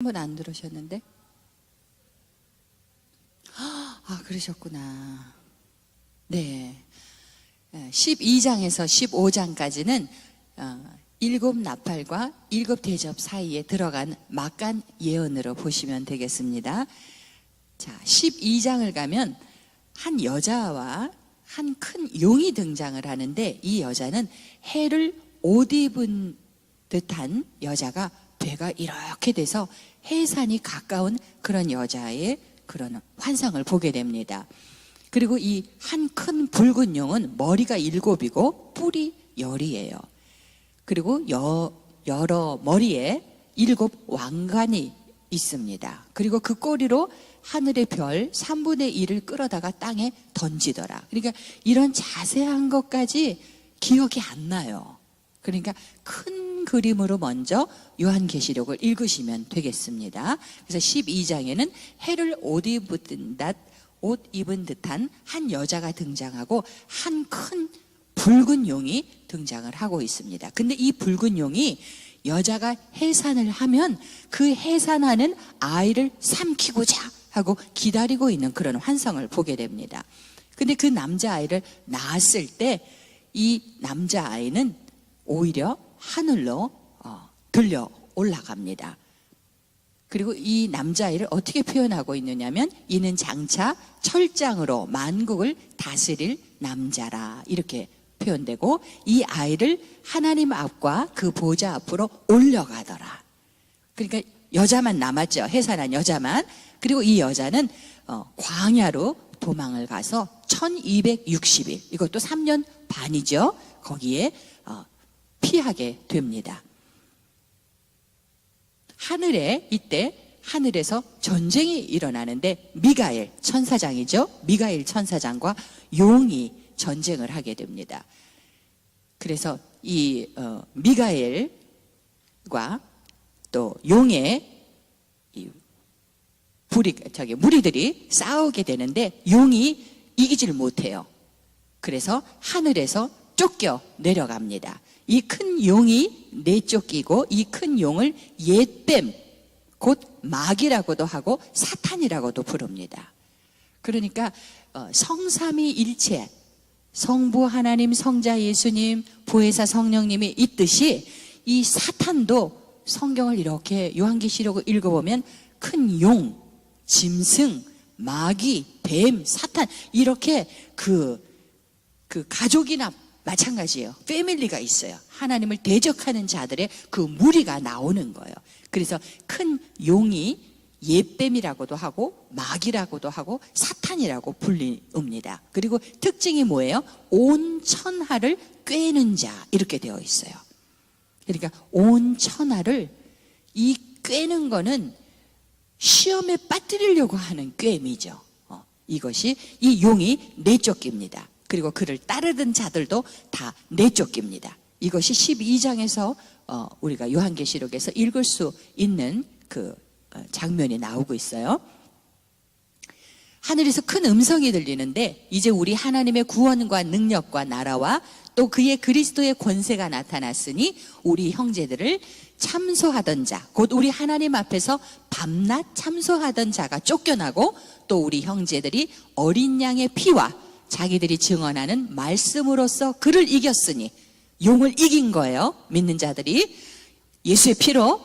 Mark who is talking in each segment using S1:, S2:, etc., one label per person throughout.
S1: 번 안 들으셨는데? 아, 그러셨구나. 네. 12장에서 15장까지는 일곱 나팔과 일곱 대접 사이에 들어간 막간 예언으로 보시면 되겠습니다. 자, 12장을 가면 한 여자와 한 큰 용이 등장을 하는데, 이 여자는 해를 옷 입은 듯한 여자가 배가 이렇게 돼서 해산이 가까운 그런 여자의 그런 환상을 보게 됩니다. 그리고 이 한 큰 붉은 용은 머리가 7이고 뿔이 10이에요. 그리고 여러 머리에 7 왕관이 있습니다. 그리고 그 꼬리로 하늘의 별 3분의 1을 끌어다가 땅에 던지더라. 그러니까 이런 자세한 것까지 기억이 안 나요. 그러니까 큰 그림으로 먼저 요한계시록을 읽으시면 되겠습니다. 그래서 12장에는 해를 옷 입은 듯한 한 여자가 등장하고 한 큰 붉은 용이 등장을 하고 있습니다. 근데 이 붉은 용이 여자가 해산을 하면 그 해산하는 아이를 삼키고자 하고 기다리고 있는 그런 환상을 보게 됩니다. 근데 그 남자아이를 낳았을 때 이 남자아이는 오히려 하늘로 들려 올라갑니다. 그리고 이 남자아이를 어떻게 표현하고 있느냐면, 이는 장차 철장으로 만국을 다스릴 남자라, 이렇게 표현되고, 이 아이를 하나님 앞과 그 보좌 앞으로 올려가더라. 그러니까 여자만 남았죠. 해산한 여자만. 그리고 이 여자는 광야로 도망을 가서 1260일, 이것도 3년 반이죠. 거기에 피하게 됩니다. 이때 하늘에서 전쟁이 일어나는데, 미가엘 천사장이죠. 미가엘 천사장과 용이 전쟁을 하게 됩니다. 그래서 이 미가엘과 또 용의 무리들이 싸우게 되는데, 용이 이기질 못해요. 그래서 하늘에서 쫓겨 내려갑니다. 이 큰 용이 내쫓기고, 이 큰 용을 옛뱀, 곧 마귀라고도 하고 사탄이라고도 부릅니다. 그러니까 성삼위일체, 성부 하나님, 성자 예수님, 보혜사 성령님이 있듯이 이 사탄도 성경을 이렇게 요한계시록을 읽어보면 큰 용, 짐승, 마귀, 뱀, 사탄, 이렇게 그 가족이나 마찬가지예요. 패밀리가 있어요. 하나님을 대적하는 자들의 그 무리가 나오는 거예요. 그래서 큰 용이 옛뱀이라고도 하고 마귀라고도 하고 사탄이라고 불립니다. 그리고 특징이 뭐예요? 온 천하를 꿰는 자, 이렇게 되어 있어요. 그러니까 온 천하를, 이 꿰는 거는 시험에 빠뜨리려고 하는 꿰임이죠. 이것이, 이 용이 내쫓깁니다. 그리고 그를 따르던 자들도 다 내쫓깁니다. 이것이 12장에서 우리가 요한계시록에서 읽을 수 있는 그 장면이 나오고 있어요. 하늘에서 큰 음성이 들리는데, 이제 우리 하나님의 구원과 능력과 나라와 또 그의 그리스도의 권세가 나타났으니 우리 형제들을 참소하던 자, 곧 우리 하나님 앞에서 밤낮 참소하던 자가 쫓겨나고, 또 우리 형제들이 어린 양의 피와 자기들이 증언하는 말씀으로써 그를 이겼으니, 용을 이긴 거예요. 믿는 자들이 예수의 피로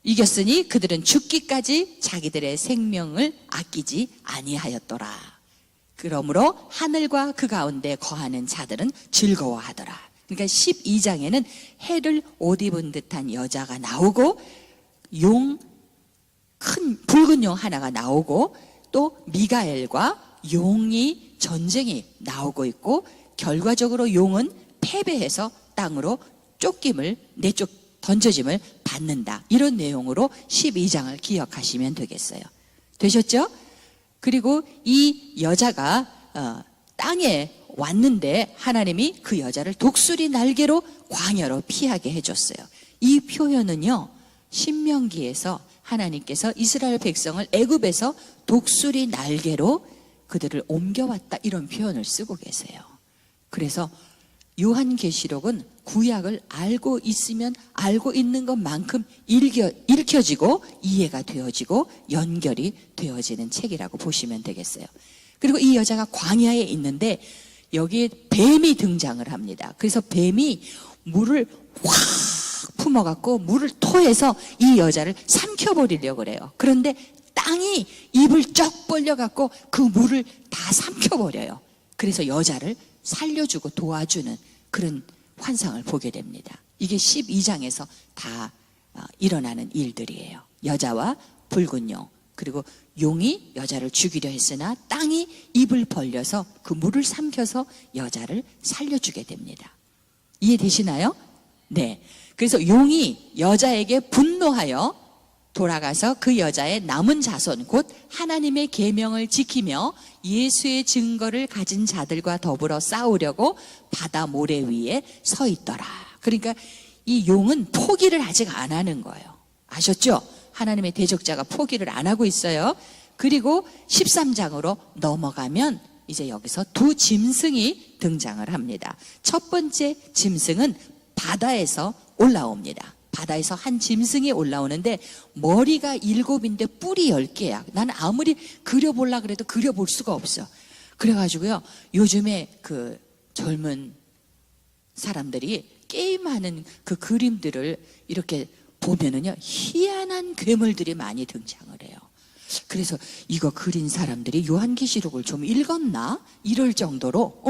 S1: 이겼으니 그들은 죽기까지 자기들의 생명을 아끼지 아니하였더라. 그러므로 하늘과 그 가운데 거하는 자들은 즐거워하더라. 그러니까 12장에는 해를 옷 입은 듯한 여자가 나오고, 큰 붉은 용 하나가 나오고, 또 미가엘과 용이 전쟁이 나오고 있고, 결과적으로 용은 패배해서 땅으로 던져짐을 받는다. 이런 내용으로 12장을 기억하시면 되겠어요. 되셨죠? 그리고 이 여자가 땅에 왔는데 하나님이 그 여자를 독수리 날개로 광야로 피하게 해줬어요. 이 표현은요, 신명기에서 하나님께서 이스라엘 백성을 애굽에서 독수리 날개로 그들을 옮겨왔다, 이런 표현을 쓰고 계세요. 그래서 요한계시록은 구약을 알고 있으면 알고 있는 것만큼 읽혀지고 이해가 되어지고 연결이 되어지는 책이라고 보시면 되겠어요. 그리고 이 여자가 광야에 있는데 여기에 뱀이 등장을 합니다. 그래서 뱀이 물을 확 품어갖고 물을 토해서 이 여자를 삼켜버리려고 그래요. 그런데 땅이 입을 쩍 벌려갖고 그 물을 다 삼켜버려요. 그래서 여자를 살려주고 도와주는 그런 환상을 보게 됩니다. 이게 12장에서 다 일어나는 일들이에요. 여자와 붉은 용, 그리고 용이 여자를 죽이려 했으나 땅이 입을 벌려서 그 물을 삼켜서 여자를 살려주게 됩니다. 이해되시나요? 네. 그래서 용이 여자에게 분노하여 돌아가서 그 여자의 남은 자손 곧 하나님의 계명을 지키며 예수의 증거를 가진 자들과 더불어 싸우려고 바다 모래 위에 서 있더라. 그러니까 이 용은 포기를 아직 안 하는 거예요. 아셨죠? 하나님의 대적자가 포기를 안 하고 있어요. 그리고 13장으로 넘어가면 이제 여기서 두 짐승이 등장을 합니다. 첫 번째 짐승은 바다에서 올라옵니다. 바다에서 한 짐승이 올라오는데 머리가 7인데 뿔이 10개야. 나는 아무리 그려보려고 그래도 그려볼 수가 없어. 그래가지고요, 요즘에 그 젊은 사람들이 게임하는 그 그림들을 이렇게 보면은요, 희한한 괴물들이 많이 등장을 해요. 그래서 이거 그린 사람들이 요한계시록을 좀 읽었나? 이럴 정도로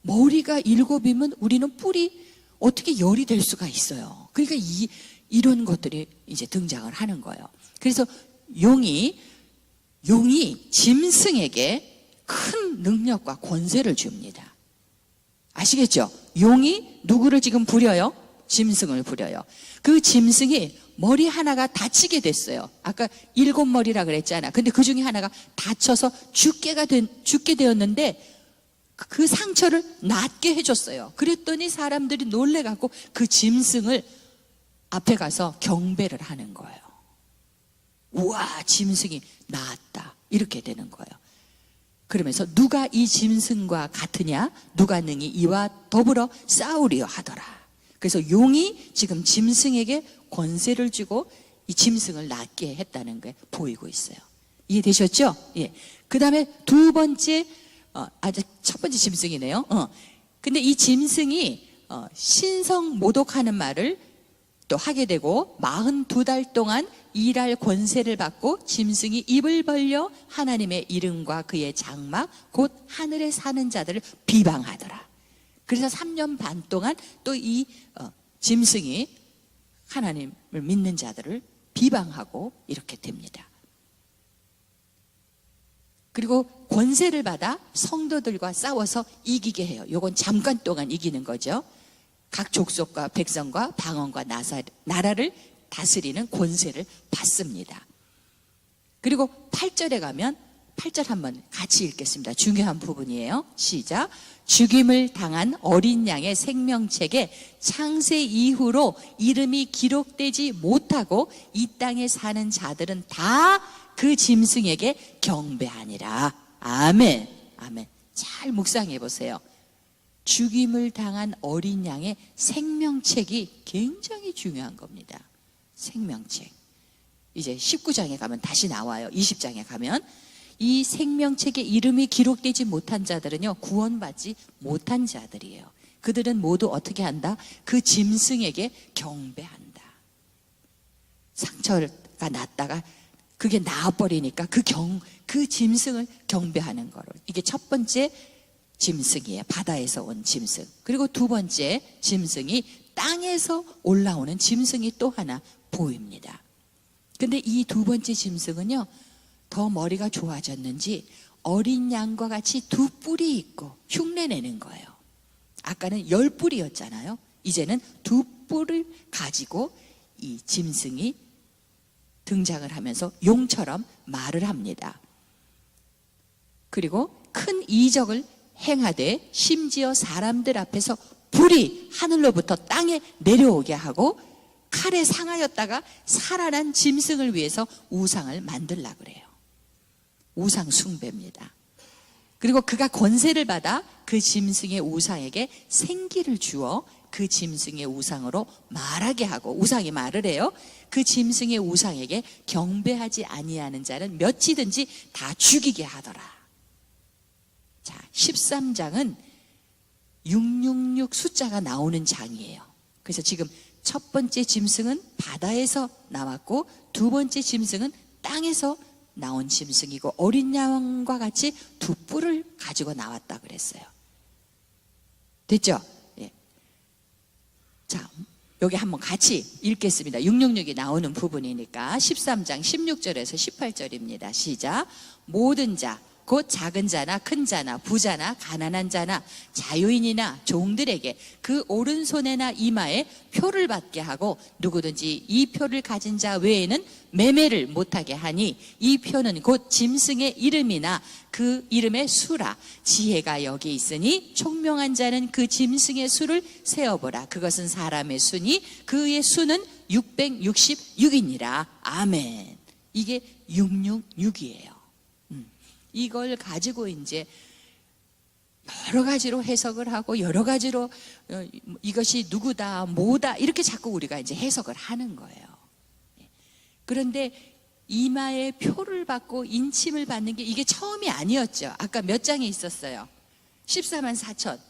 S1: 머리가 7이면 우리는 뿔이 어떻게 열이 될 수가 있어요. 그러니까 이런 것들이 이제 등장을 하는 거예요. 그래서 용이 짐승에게 큰 능력과 권세를 줍니다. 아시겠죠? 용이 누구를 지금 부려요? 짐승을 부려요. 그 짐승이 머리 하나가 다치게 됐어요. 아까 7머리라 그랬잖아. 근데 그 중에 하나가 다쳐서 죽게 되었는데 그 상처를 낫게 해줬어요. 그랬더니 사람들이 놀래갖고 그 짐승을 앞에 가서 경배를 하는 거예요. 우와, 짐승이 나았다. 이렇게 되는 거예요. 그러면서 누가 이 짐승과 같으냐? 누가 능히 이와 더불어 싸우리요 하더라. 그래서 용이 지금 짐승에게 권세를 주고 이 짐승을 낫게 했다는 게 보이고 있어요. 이해되셨죠? 예. 그 다음에 두 번째, 첫 번째 짐승이네요. 근데 이 짐승이 신성 모독하는 말을 또 하게 되고 42달 동안 일할 권세를 받고 짐승이 입을 벌려 하나님의 이름과 그의 장막 곧 하늘에 사는 자들을 비방하더라. 그래서 3년 반 동안 또 이 짐승이 하나님을 믿는 자들을 비방하고 이렇게 됩니다. 그리고 권세를 받아 성도들과 싸워서 이기게 해요. 요건 잠깐 동안 이기는 거죠. 각 족속과 백성과 방언과 나라를 다스리는 권세를 받습니다. 그리고 8절에 가면 8절 한번 같이 읽겠습니다. 중요한 부분이에요. 시작. 죽임을 당한 어린 양의 생명책에 창세 이후로 이름이 기록되지 못하고 이 땅에 사는 자들은 다 그 짐승에게 경배하니라. 아멘. 아멘. 잘 묵상해 보세요. 죽임을 당한 어린 양의 생명책이 굉장히 중요한 겁니다. 생명책. 이제 19장에 가면 다시 나와요. 20장에 가면. 이 생명책에 이름이 기록되지 못한 자들은요, 구원받지 못한 자들이에요. 그들은 모두 어떻게 한다? 그 짐승에게 경배한다. 상처가 났다가 그게 나아버리니까 그 짐승을 경배하는 거로. 이게 첫 번째 짐승이에요. 바다에서 온 짐승. 그리고 두 번째 짐승이 땅에서 올라오는 짐승이 또 하나 보입니다. 근데 이 두 번째 짐승은요, 더 머리가 좋아졌는지 어린 양과 같이 두 뿔이 있고 흉내내는 거예요. 아까는 10뿔이었잖아요. 이제는 두 뿔을 가지고 이 짐승이 등장을 하면서 용처럼 말을 합니다. 그리고 큰 이적을 행하되 심지어 사람들 앞에서 불이 하늘로부터 땅에 내려오게 하고 칼에 상하였다가 살아난 짐승을 위해서 우상을 만들라 그래요. 우상 숭배입니다. 그리고 그가 권세를 받아 그 짐승의 우상에게 생기를 주어 그 짐승의 우상으로 말하게 하고, 우상이 말을 해요. 그 짐승의 우상에게 경배하지 아니하는 자는 몇이든지 다 죽이게 하더라. 자, 13장은 666 숫자가 나오는 장이에요. 그래서 지금 첫 번째 짐승은 바다에서 나왔고, 두 번째 짐승은 땅에서 나온 짐승이고, 어린 양과 같이 두 뿔을 가지고 나왔다 그랬어요. 됐죠? 예. 자, 여기 한번 같이 읽겠습니다. 666이 나오는 부분이니까 13장 16절에서 18절입니다. 시작. 모든 자, 곧 작은 자나 큰 자나 부자나 가난한 자나 자유인이나 종들에게 그 오른손에나 이마에 표를 받게 하고, 누구든지 이 표를 가진 자 외에는 매매를 못하게 하니, 이 표는 곧 짐승의 이름이나 그 이름의 수라. 지혜가 여기 있으니 총명한 자는 그 짐승의 수를 세어보라. 그것은 사람의 수니 그의 수는 666이니라. 아멘. 이게 666이에요. 이걸 가지고 이제 여러 가지로 해석을 하고, 여러 가지로 이것이 누구다, 뭐다, 이렇게 자꾸 우리가 이제 해석을 하는 거예요. 그런데 이마에 표를 받고 인침을 받는 게 이게 처음이 아니었죠. 아까 몇 장에 있었어요? 14만 4천.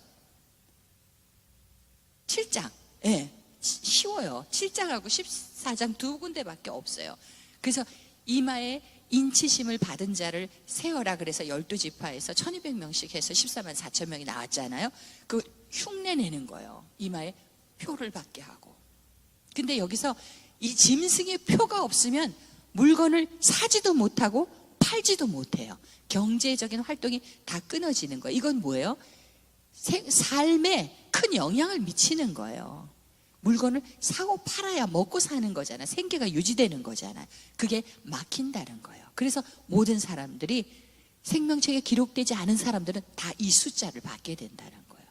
S1: 7장. 예. 쉬워요. 7장하고 14장 두 군데밖에 없어요. 그래서 이마에 인치심을 받은 자를 세어라 그래서 12지파에서 1200명씩 해서 14만 4천 명이 나왔잖아요. 그 흉내 내는 거예요. 이마에 표를 받게 하고. 근데 여기서 이 짐승의 표가 없으면 물건을 사지도 못하고 팔지도 못해요. 경제적인 활동이 다 끊어지는 거예요. 이건 뭐예요? 삶에 큰 영향을 미치는 거예요. 물건을 사고 팔아야 먹고 사는 거잖아. 생계가 유지되는 거잖아. 그게 막힌다는 거예요. 그래서 모든 사람들이, 생명책에 기록되지 않은 사람들은 다 이 숫자를 받게 된다는 거예요.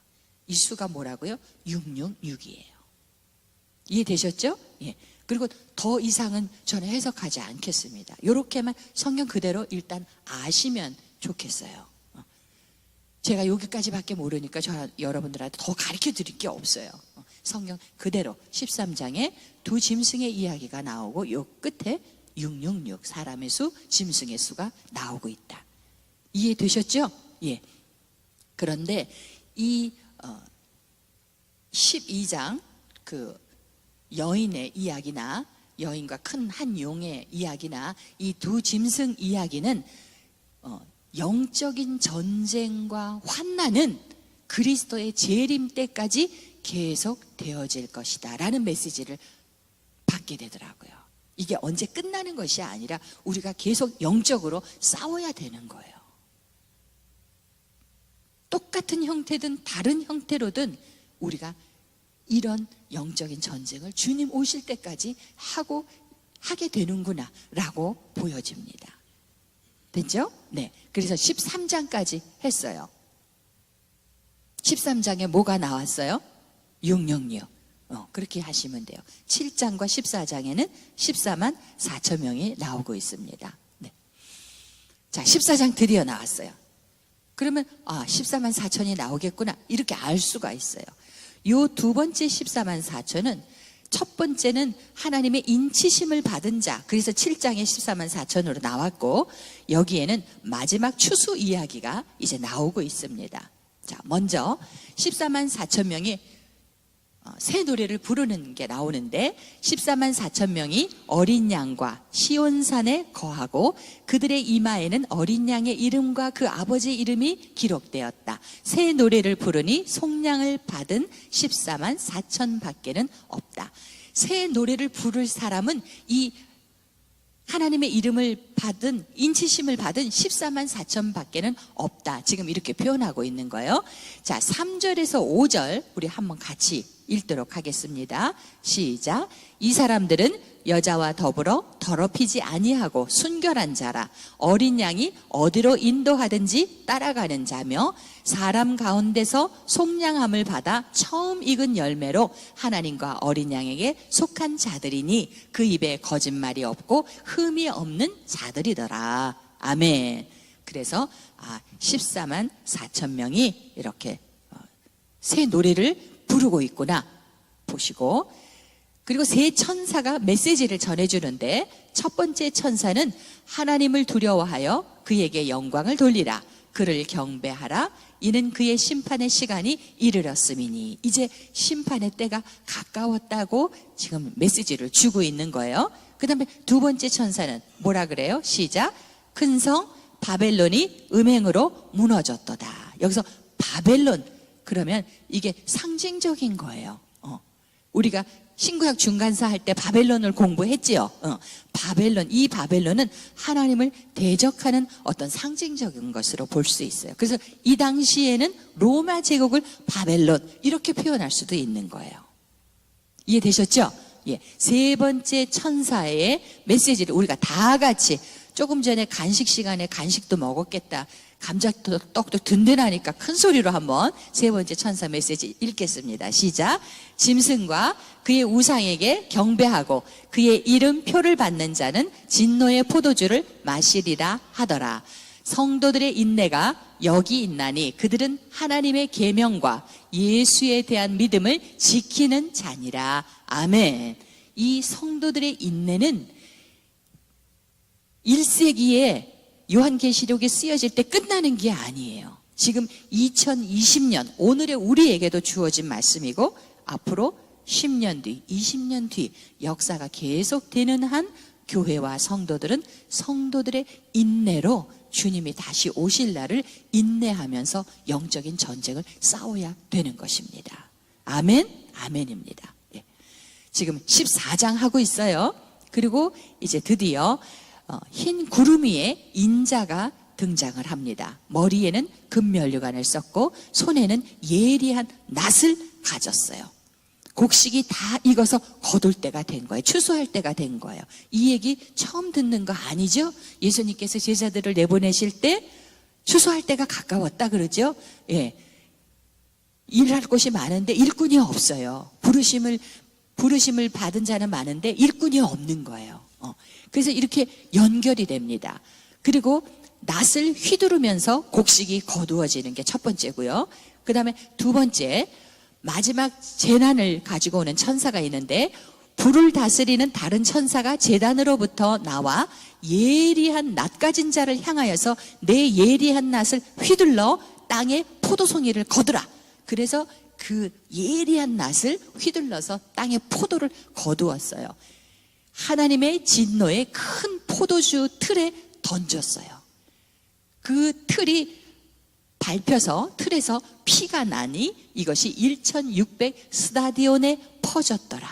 S1: 이 수가 뭐라고요? 666이에요. 이해되셨죠? 예. 그리고 더 이상은 저는 해석하지 않겠습니다. 이렇게만 성경 그대로 일단 아시면 좋겠어요. 제가 여기까지밖에 모르니까 여러분들한테 더 가르쳐 드릴 게 없어요. 성경 그대로 13장에 두 짐승의 이야기가 나오고, 요 끝에 666 사람의 수, 짐승의 수가 나오고 있다. 이해되셨죠? 예. 그런데 이 12장 그 여인의 이야기나 여인과 큰 한 용의 이야기나 이 두 짐승 이야기는 영적인 전쟁과 환난은 그리스도의 재림 때까지 계속 되어질 것이다 라는 메시지를 받게 되더라고요. 이게 언제 끝나는 것이 아니라 우리가 계속 영적으로 싸워야 되는 거예요. 똑같은 형태든 다른 형태로든 우리가 이런 영적인 전쟁을 주님 오실 때까지 하게 되는구나 라고 보여집니다. 됐죠? 네. 그래서 13장까지 했어요. 13장에 뭐가 나왔어요? 666. 그렇게 하시면 돼요. 7장과 14장에는 14만 4천 명이 나오고 있습니다. 네. 자, 14장 드디어 나왔어요. 그러면 14만 4천이 나오겠구나 이렇게 알 수가 있어요. 요 두 번째 14만 4천은, 첫 번째는 하나님의 인치심을 받은 자, 그래서 7장에 14만 4천으로 나왔고, 여기에는 마지막 추수 이야기가 이제 나오고 있습니다. 자, 먼저 14만 4천 명이 새 노래를 부르는 게 나오는데, 14만 4천 명이 어린 양과 시온산에 거하고 그들의 이마에는 어린 양의 이름과 그 아버지 이름이 기록되었다. 새 노래를 부르니 속량을 받은 14만 4천 밖에는 없다. 새 노래를 부를 사람은 이 하나님의 이름을 받은, 인치심을 받은 14만 4천 밖에는 없다. 지금 이렇게 표현하고 있는 거예요. 자, 3절에서 5절 우리 한번 같이 읽도록 하겠습니다. 시작. 이 사람들은 여자와 더불어 더럽히지 아니하고 순결한 자라. 어린 양이 어디로 인도하든지 따라가는 자며, 사람 가운데서 속량함을 받아 처음 익은 열매로 하나님과 어린 양에게 속한 자들이니 그 입에 거짓말이 없고 흠이 없는 자들이더라. 아멘. 그래서 14만 4천 명이 이렇게 새 노래를 부르고 있구나 보시고, 그리고 세 천사가 메시지를 전해주는데, 첫 번째 천사는 하나님을 두려워하여 그에게 영광을 돌리라. 그를 경배하라. 이는 그의 심판의 시간이 이르렀음이니. 이제 심판의 때가 가까웠다고 지금 메시지를 주고 있는 거예요. 그 다음에 두 번째 천사는 뭐라 그래요? 시작. 큰 성 바벨론이 음행으로 무너졌도다. 여기서 바벨론, 그러면 이게 상징적인 거예요. 우리가 신구약 중간사 할 때 바벨론을 공부했지요. 바벨론, 이 바벨론은 하나님을 대적하는 어떤 상징적인 것으로 볼 수 있어요. 그래서 이 당시에는 로마 제국을 바벨론 이렇게 표현할 수도 있는 거예요. 이해되셨죠? 예. 세 번째 천사의 메시지를 우리가 다 같이, 조금 전에 간식 시간에 간식도 먹었겠다, 감자떡도 든든하니까 큰 소리로 한번 세 번째 천사 메시지 읽겠습니다. 시작. 짐승과 그의 우상에게 경배하고 그의 이름표를 받는 자는 진노의 포도주를 마시리라 하더라. 성도들의 인내가 여기 있나니 그들은 하나님의 계명과 예수에 대한 믿음을 지키는 자니라. 아멘. 이 성도들의 인내는 1세기에 요한계시록이 쓰여질 때 끝나는 게 아니에요. 지금 2020년, 오늘의 우리에게도 주어진 말씀이고, 앞으로 10년 뒤, 20년 뒤 역사가 계속되는 한 교회와 성도들은 성도들의 인내로 주님이 다시 오실 날을 인내하면서 영적인 전쟁을 싸워야 되는 것입니다. 아멘? 아멘입니다. 예. 지금 14장 하고 있어요. 그리고 이제 드디어 흰 구름 위에 인자가 등장을 합니다. 머리에는 금면류관을 썼고 손에는 예리한 낫을 가졌어요. 곡식이 다 익어서 거둘 때가 된 거예요. 추수할 때가 된 거예요. 이 얘기 처음 듣는 거 아니죠? 예수님께서 제자들을 내보내실 때 추수할 때가 가까웠다 그러죠? 예. 일할 곳이 많은데 일꾼이 없어요. 부르심을 받은 자는 많은데 일꾼이 없는 거예요. 그래서 이렇게 연결이 됩니다. 그리고 낫을 휘두르면서 곡식이 거두어지는 게 첫 번째고요. 그 다음에 두 번째, 마지막 재난을 가지고 오는 천사가 있는데, 불을 다스리는 다른 천사가 제단으로부터 나와 예리한 낫 가진 자를 향하여서 내 예리한 낫을 휘둘러 땅에 포도송이를 거두라. 그래서 그 예리한 낫을 휘둘러서 땅에 포도를 거두었어요. 하나님의 진노의 큰 포도주 틀에 던졌어요. 그 틀이 밟혀서 틀에서 피가 나니 이것이 1600 스타디온에 퍼졌더라.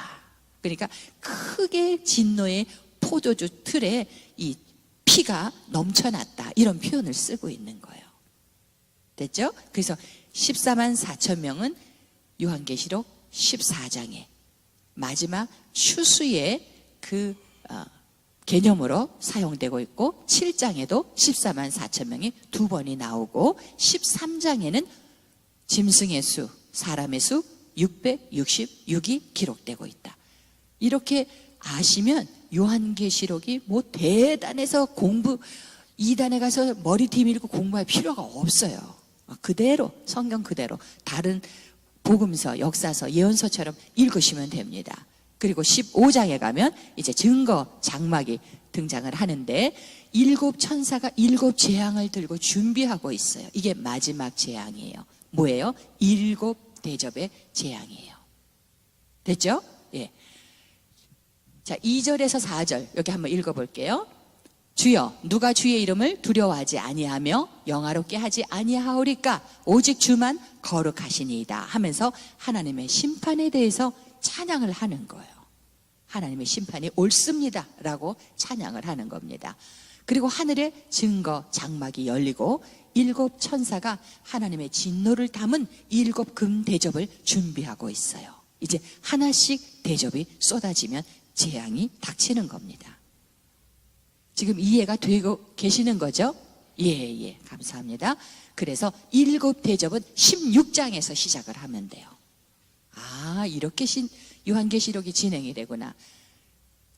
S1: 그러니까 크게 진노의 포도주 틀에 이 피가 넘쳐났다, 이런 표현을 쓰고 있는 거예요. 됐죠? 그래서 14만 4천 명은 요한계시록 14장에 마지막 추수의 그 개념으로 사용되고 있고, 7장에도 14만 4천 명이 두 번이 나오고, 13장에는 짐승의 수, 사람의 수 666이 기록되고 있다. 이렇게 아시면 요한계시록이 뭐 대단해서 공부, 2단에 가서 머리 뒤밀고 공부할 필요가 없어요. 그대로, 성경 그대로 다른 복음서, 역사서, 예언서처럼 읽으시면 됩니다. 그리고 15장에 가면 이제 증거 장막이 등장을 하는데, 7 천사가 7 재앙을 들고 준비하고 있어요. 이게 마지막 재앙이에요. 뭐예요? 7 대접의 재앙이에요. 됐죠? 예. 자, 2절에서 4절 여기 한번 읽어볼게요. 주여, 누가 주의 이름을 두려워하지 아니하며 영화롭게 하지 아니하오리까? 오직 주만 거룩하시니이다 하면서 하나님의 심판에 대해서 찬양을 하는 거예요. 하나님의 심판이 옳습니다 라고 찬양을 하는 겁니다. 그리고 하늘의 증거 장막이 열리고 7 천사가 하나님의 진노를 담은 7 금 대접을 준비하고 있어요. 이제 하나씩 대접이 쏟아지면 재앙이 닥치는 겁니다. 지금 이해가 되고 계시는 거죠? 예, 감사합니다. 그래서 7 대접은 16장에서 시작을 하면 돼요. 이렇게 요한계시록이 진행이 되구나.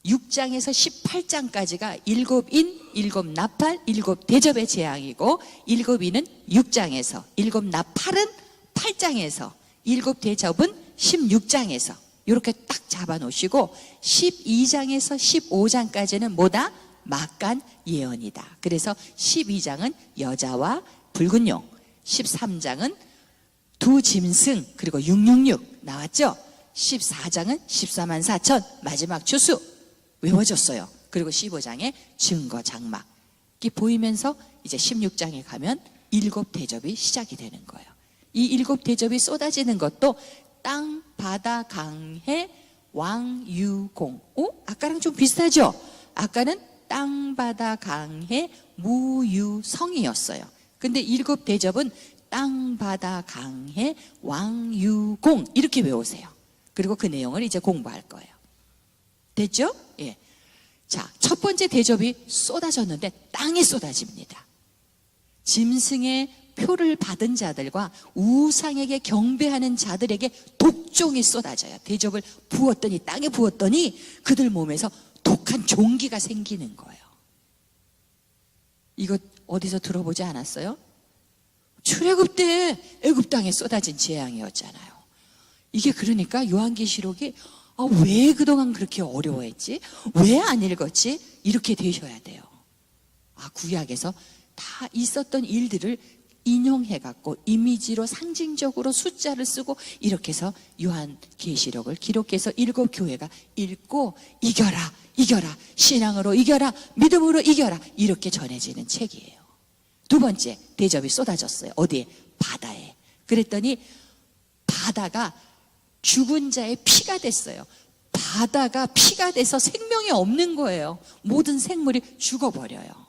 S1: 6장에서 18장까지가 일곱인, 일곱나팔, 일곱대접의 재앙이고, 일곱인은 6장에서, 일곱나팔은 8장에서, 일곱대접은 16장에서 이렇게 딱 잡아놓으시고, 12장에서 15장까지는 뭐다? 막간 예언이다. 그래서 12장은 여자와 붉은 용, 13장은 두 짐승, 그리고 666 나왔죠? 14장은 14만 4천 마지막 추수 외워졌어요. 그리고 15장에 증거 장막 이 보이면서 이제 16장에 가면 일곱 대접이 시작이 되는 거예요. 이 일곱 대접이 쏟아지는 것도 땅, 바다, 강해, 왕, 유, 공. 아까랑 좀 비슷하죠? 아까는 땅, 바다, 강해, 무, 유, 성이었어요. 근데 일곱 대접은 땅, 바다, 강해, 왕, 유, 공 이렇게 외우세요. 그리고 그 내용을 이제 공부할 거예요. 됐죠? 예. 자, 첫 번째 대접이 쏟아졌는데 땅에 쏟아집니다. 짐승의 표를 받은 자들과 우상에게 경배하는 자들에게 독종이 쏟아져요. 대접을 부었더니, 땅에 부었더니 그들 몸에서 독한 종기가 생기는 거예요. 이거 어디서 들어보지 않았어요? 출애굽 때 애굽 땅에 쏟아진 재앙이었잖아요. 이게 그러니까 요한계시록이 왜 그동안 그렇게 어려워했지? 왜 안 읽었지? 이렇게 되셔야 돼요. 구약에서 다 있었던 일들을 인용해갖고 이미지로 상징적으로 숫자를 쓰고 이렇게 해서 요한계시록을 기록해서 일곱 교회가 읽고 이겨라, 이겨라, 신앙으로 이겨라, 믿음으로 이겨라 이렇게 전해지는 책이에요. 두 번째 대접이 쏟아졌어요. 어디에? 바다에. 그랬더니 바다가 죽은 자의 피가 됐어요. 바다가 피가 돼서 생명이 없는 거예요. 모든 생물이 죽어버려요.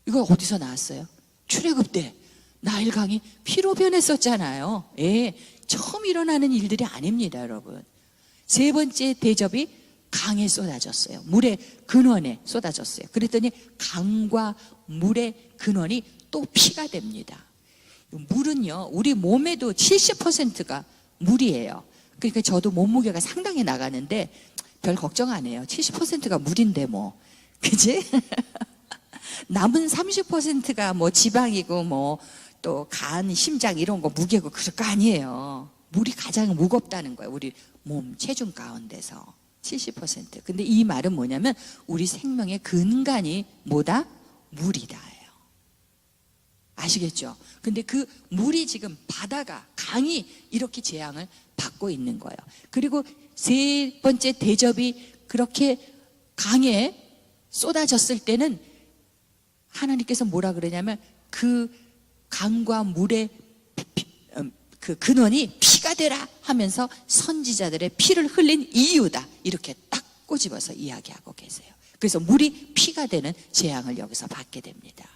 S1: 이거 어디서 나왔어요? 출애굽 때 나일강이 피로 변했었잖아요. 예, 처음 일어나는 일들이 아닙니다, 여러분. 세 번째 대접이 강에 쏟아졌어요. 물의 근원에 쏟아졌어요. 그랬더니 강과 물의 근원이 또 피가 됩니다. 물은요, 우리 몸에도 70%가 물이에요. 그러니까 저도 몸무게가 상당히 나가는데 별 걱정 안 해요. 70%가 물인데 뭐, 그지? 남은 30%가 뭐 지방이고 뭐 또 간, 심장 이런 거 무게고 그럴 거 아니에요. 물이 가장 무겁다는 거예요. 우리 몸 체중 가운데서 70%. 근데 이 말은 뭐냐면 우리 생명의 근간이 뭐다? 물이다예요. 아시겠죠? 근데 그 물이 지금 바다가, 강이 이렇게 재앙을 받고 있는 거예요. 그리고 세 번째 대접이 그렇게 강에 쏟아졌을 때는 하나님께서 뭐라 그러냐면 그 강과 물의 그 근원이 피가 되라 하면서 선지자들의 피를 흘린 이유다. 이렇게 딱 꼬집어서 이야기하고 계세요. 그래서 물이 피가 되는 재앙을 여기서 받게 됩니다.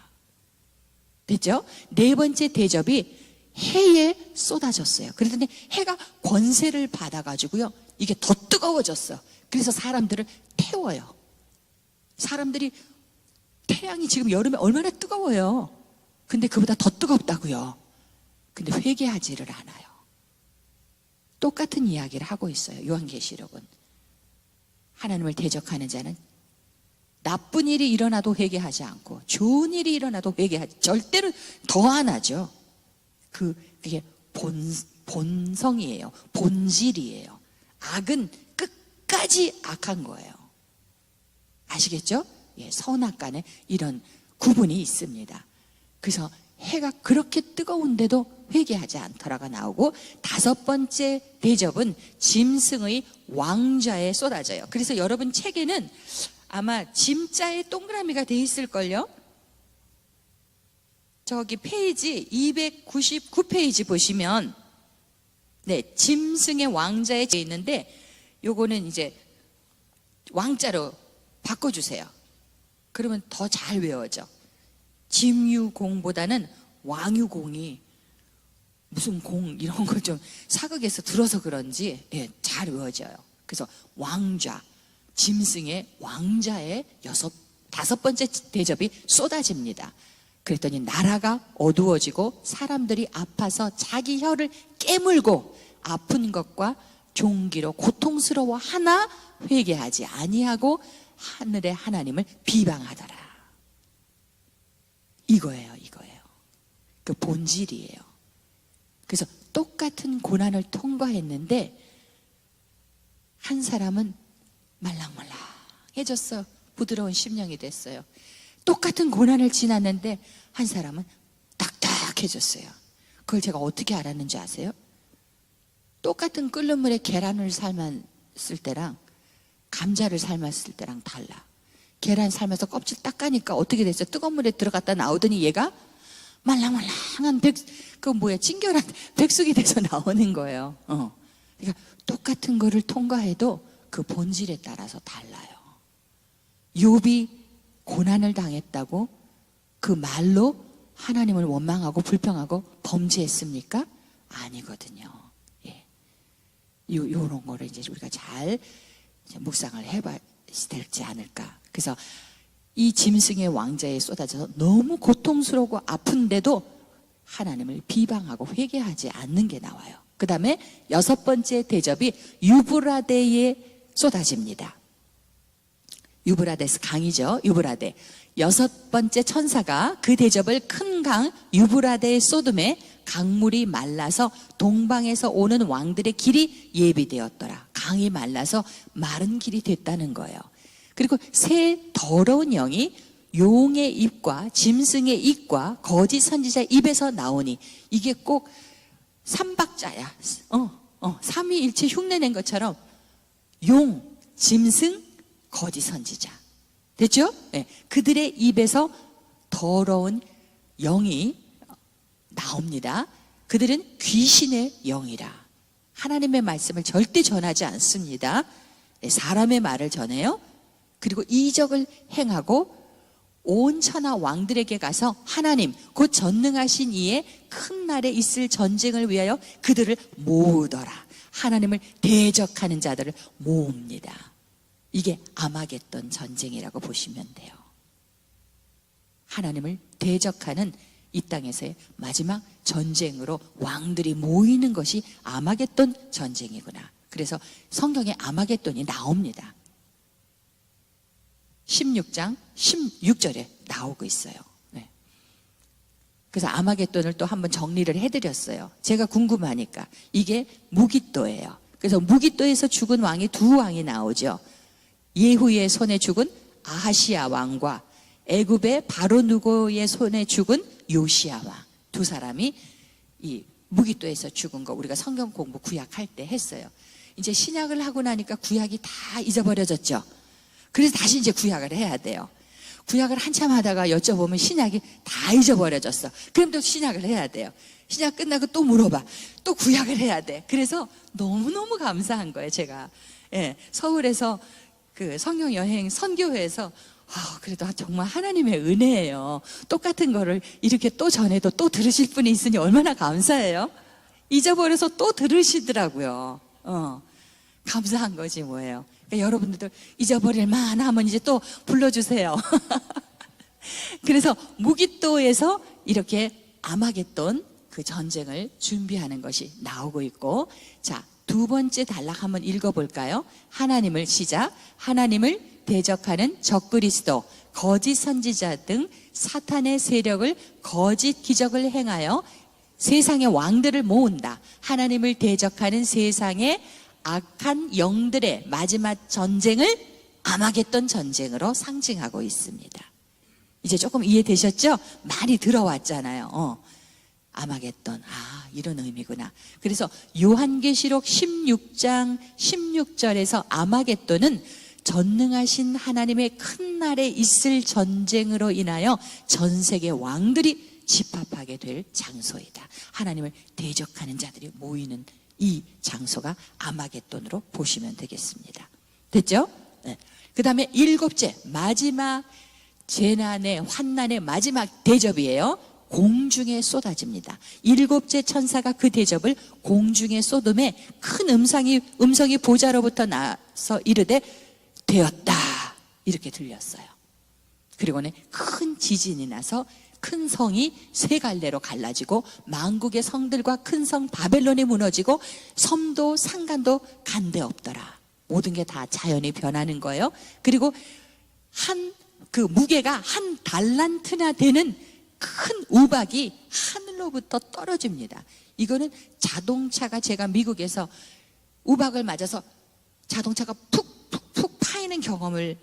S1: 됐죠? 네 번째 대접이 해에 쏟아졌어요. 그랬더니 해가 권세를 받아가지고요, 이게 더 뜨거워졌어. 그래서 사람들을 태워요. 사람들이, 태양이 지금 여름에 얼마나 뜨거워요. 근데 그보다 더 뜨겁다고요. 근데 회개하지를 않아요. 똑같은 이야기를 하고 있어요. 요한계시록은. 하나님을 대적하는 자는 나쁜 일이 일어나도 회개하지 않고 좋은 일이 일어나도 회개하지, 절대로 더 안 하죠. 그게 본성이에요. 본질이에요. 악은 끝까지 악한 거예요. 아시겠죠? 예, 선악간에 이런 구분이 있습니다. 그래서 해가 그렇게 뜨거운데도 회개하지 않더라가 나오고, 다섯 번째 대접은 짐승의 왕좌에 쏟아져요. 그래서 여러분 책에는 아마 짐자에 동그라미가 돼 있을걸요? 저기 페이지 299페이지 보시면, 네, 짐승의 왕좌에 돼 있는데, 요거는 이제 왕자로 바꿔주세요. 그러면 더 잘 외워져. 짐유공보다는 왕유공이, 무슨 공 이런 걸 좀 사극에서 들어서 그런지, 예, 잘 외워져요. 그래서 왕좌, 짐승의 왕좌에 다섯 번째 대접이 쏟아집니다. 그랬더니 나라가 어두워지고 사람들이 아파서 자기 혀를 깨물고 아픈 것과 종기로 고통스러워 하나 회개하지 아니하고 하늘의 하나님을 비방하더라. 이거예요. 그 본질이에요. 그래서 똑같은 고난을 통과했는데 한 사람은 말랑말랑해졌어. 부드러운 심령이 됐어요. 똑같은 고난을 지났는데 한 사람은 딱딱해졌어요. 그걸 제가 어떻게 알았는지 아세요? 똑같은 끓는 물에 계란을 삶았을 때랑 감자를 삶았을 때랑 달라. 계란 삶아서 껍질 닦으니까 어떻게 됐어요? 뜨거운 물에 들어갔다 나오더니 얘가 말랑말랑한 찡겨란 백숙이 돼서 나오는 거예요. 그러니까 똑같은 거를 통과해도 그 본질에 따라서 달라요. 욥이 고난을 당했다고 그 말로 하나님을 원망하고 불평하고 범죄했습니까? 아니거든요. 예. 요런 거를 이제 우리가 잘 묵상을 해봐야 되지 않을까. 그래서 이 짐승의 왕자에 쏟아져서 너무 고통스러우고 아픈데도 하나님을 비방하고 회개하지 않는 게 나와요. 그 다음에 6번째 대접이 유브라데에 쏟아집니다. 유브라데스 강이죠. 유브라데. 6번째 천사가 그 대접을 큰 강 유브라데에 쏟음에 강물이 말라서 동방에서 오는 왕들의 길이 예비되었더라. 강이 말라서 마른 길이 됐다는 거예요. 그리고 새 더러운 영이 용의 입과 짐승의 입과 거짓 선지자의 입에서 나오니 이게 꼭 삼박자야. 삼위일체 흉내낸 것처럼 용, 짐승, 거짓 선지자. 됐죠? 네. 그들의 입에서 더러운 영이 나옵니다. 그들은 귀신의 영이라. 하나님의 말씀을 절대 전하지 않습니다. 사람의 말을 전해요. 그리고 이적을 행하고 온 천하 왕들에게 가서 하나님 곧 전능하신 이의 큰 날에 있을 전쟁을 위하여 그들을 모으더라. 하나님을 대적하는 자들을 모읍니다. 이게 아마겟돈 전쟁이라고 보시면 돼요. 하나님을 대적하는 이 땅에서의 마지막 전쟁으로 왕들이 모이는 것이 아마겟돈 전쟁이구나. 그래서 성경에 아마겟돈이 나옵니다. 16장 16절에 나오고 있어요. 네. 그래서 아마겟돈을 또 한번 정리를 해드렸어요. 제가 궁금하니까. 이게 무깃도예요. 그래서 무깃도에서 죽은 왕이 두 왕이 나오죠. 예후의 손에 죽은 아하시아 왕과 애굽의 바로누고의 손에 죽은 요시아 왕. 두 사람이 이 무깃도에서 죽은 거 우리가 성경 공부 구약할 때 했어요. 이제 신약을 하고 나니까 구약이 다 잊어버려졌죠. 그래서 다시 이제 구약을 해야 돼요. 구약을 한참 하다가 여쭤보면 신약이 다 잊어버려졌어. 그럼 또 신약을 해야 돼요. 신약 끝나고 또 물어봐. 또 구약을 해야 돼. 그래서 너무너무 감사한 거예요, 제가. 예, 서울에서 그 성경 여행 선교회에서 그래도 정말 하나님의 은혜예요. 똑같은 거를 이렇게 또 전해도 또 들으실 분이 있으니 얼마나 감사해요. 잊어버려서 또 들으시더라고요. 감사한 거지 뭐예요. 그러니까 여러분들도 잊어버릴 만하면 이제 또 불러주세요. 그래서 무깃도에서 이렇게 아마겟돈 그 전쟁을 준비하는 것이 나오고 있고, 자, 두 번째 단락 한번 읽어볼까요? 하나님을 시작. 하나님을 대적하는 적그리스도, 거짓 선지자 등 사탄의 세력을 거짓 기적을 행하여 세상의 왕들을 모은다. 하나님을 대적하는 세상의 악한 영들의 마지막 전쟁을 아마겟돈 전쟁으로 상징하고 있습니다. 이제 조금 이해되셨죠? 많이 들어왔잖아요. 아마겟돈, 이런 의미구나. 그래서 요한계시록 16장 16절에서 아마겟돈은 전능하신 하나님의 큰 날에 있을 전쟁으로 인하여 전 세계 왕들이 집합하게 될 장소이다. 하나님을 대적하는 자들이 모이는 이 장소가 아마겟돈으로 보시면 되겠습니다. 됐죠? 네. 그 다음에 7째 마지막 재난의 환난의 마지막 대접이에요. 공중에 쏟아집니다. 7째 천사가 그 대접을 공중에 쏟음에 큰 음성이 보좌로부터 나서 이르되 되었다 이렇게 들렸어요. 그리고는 큰 지진이 나서 큰 성이 세 갈래로 갈라지고 만국의 성들과 큰 성 바벨론이 무너지고 섬도 산간도 간데 없더라. 모든 게 다 자연이 변하는 거예요. 그리고 그 무게가 한 달란트나 되는 큰 우박이 하늘로부터 떨어집니다. 이거는 자동차가, 제가 미국에서 우박을 맞아서 자동차가 푹푹푹 파이는 경험을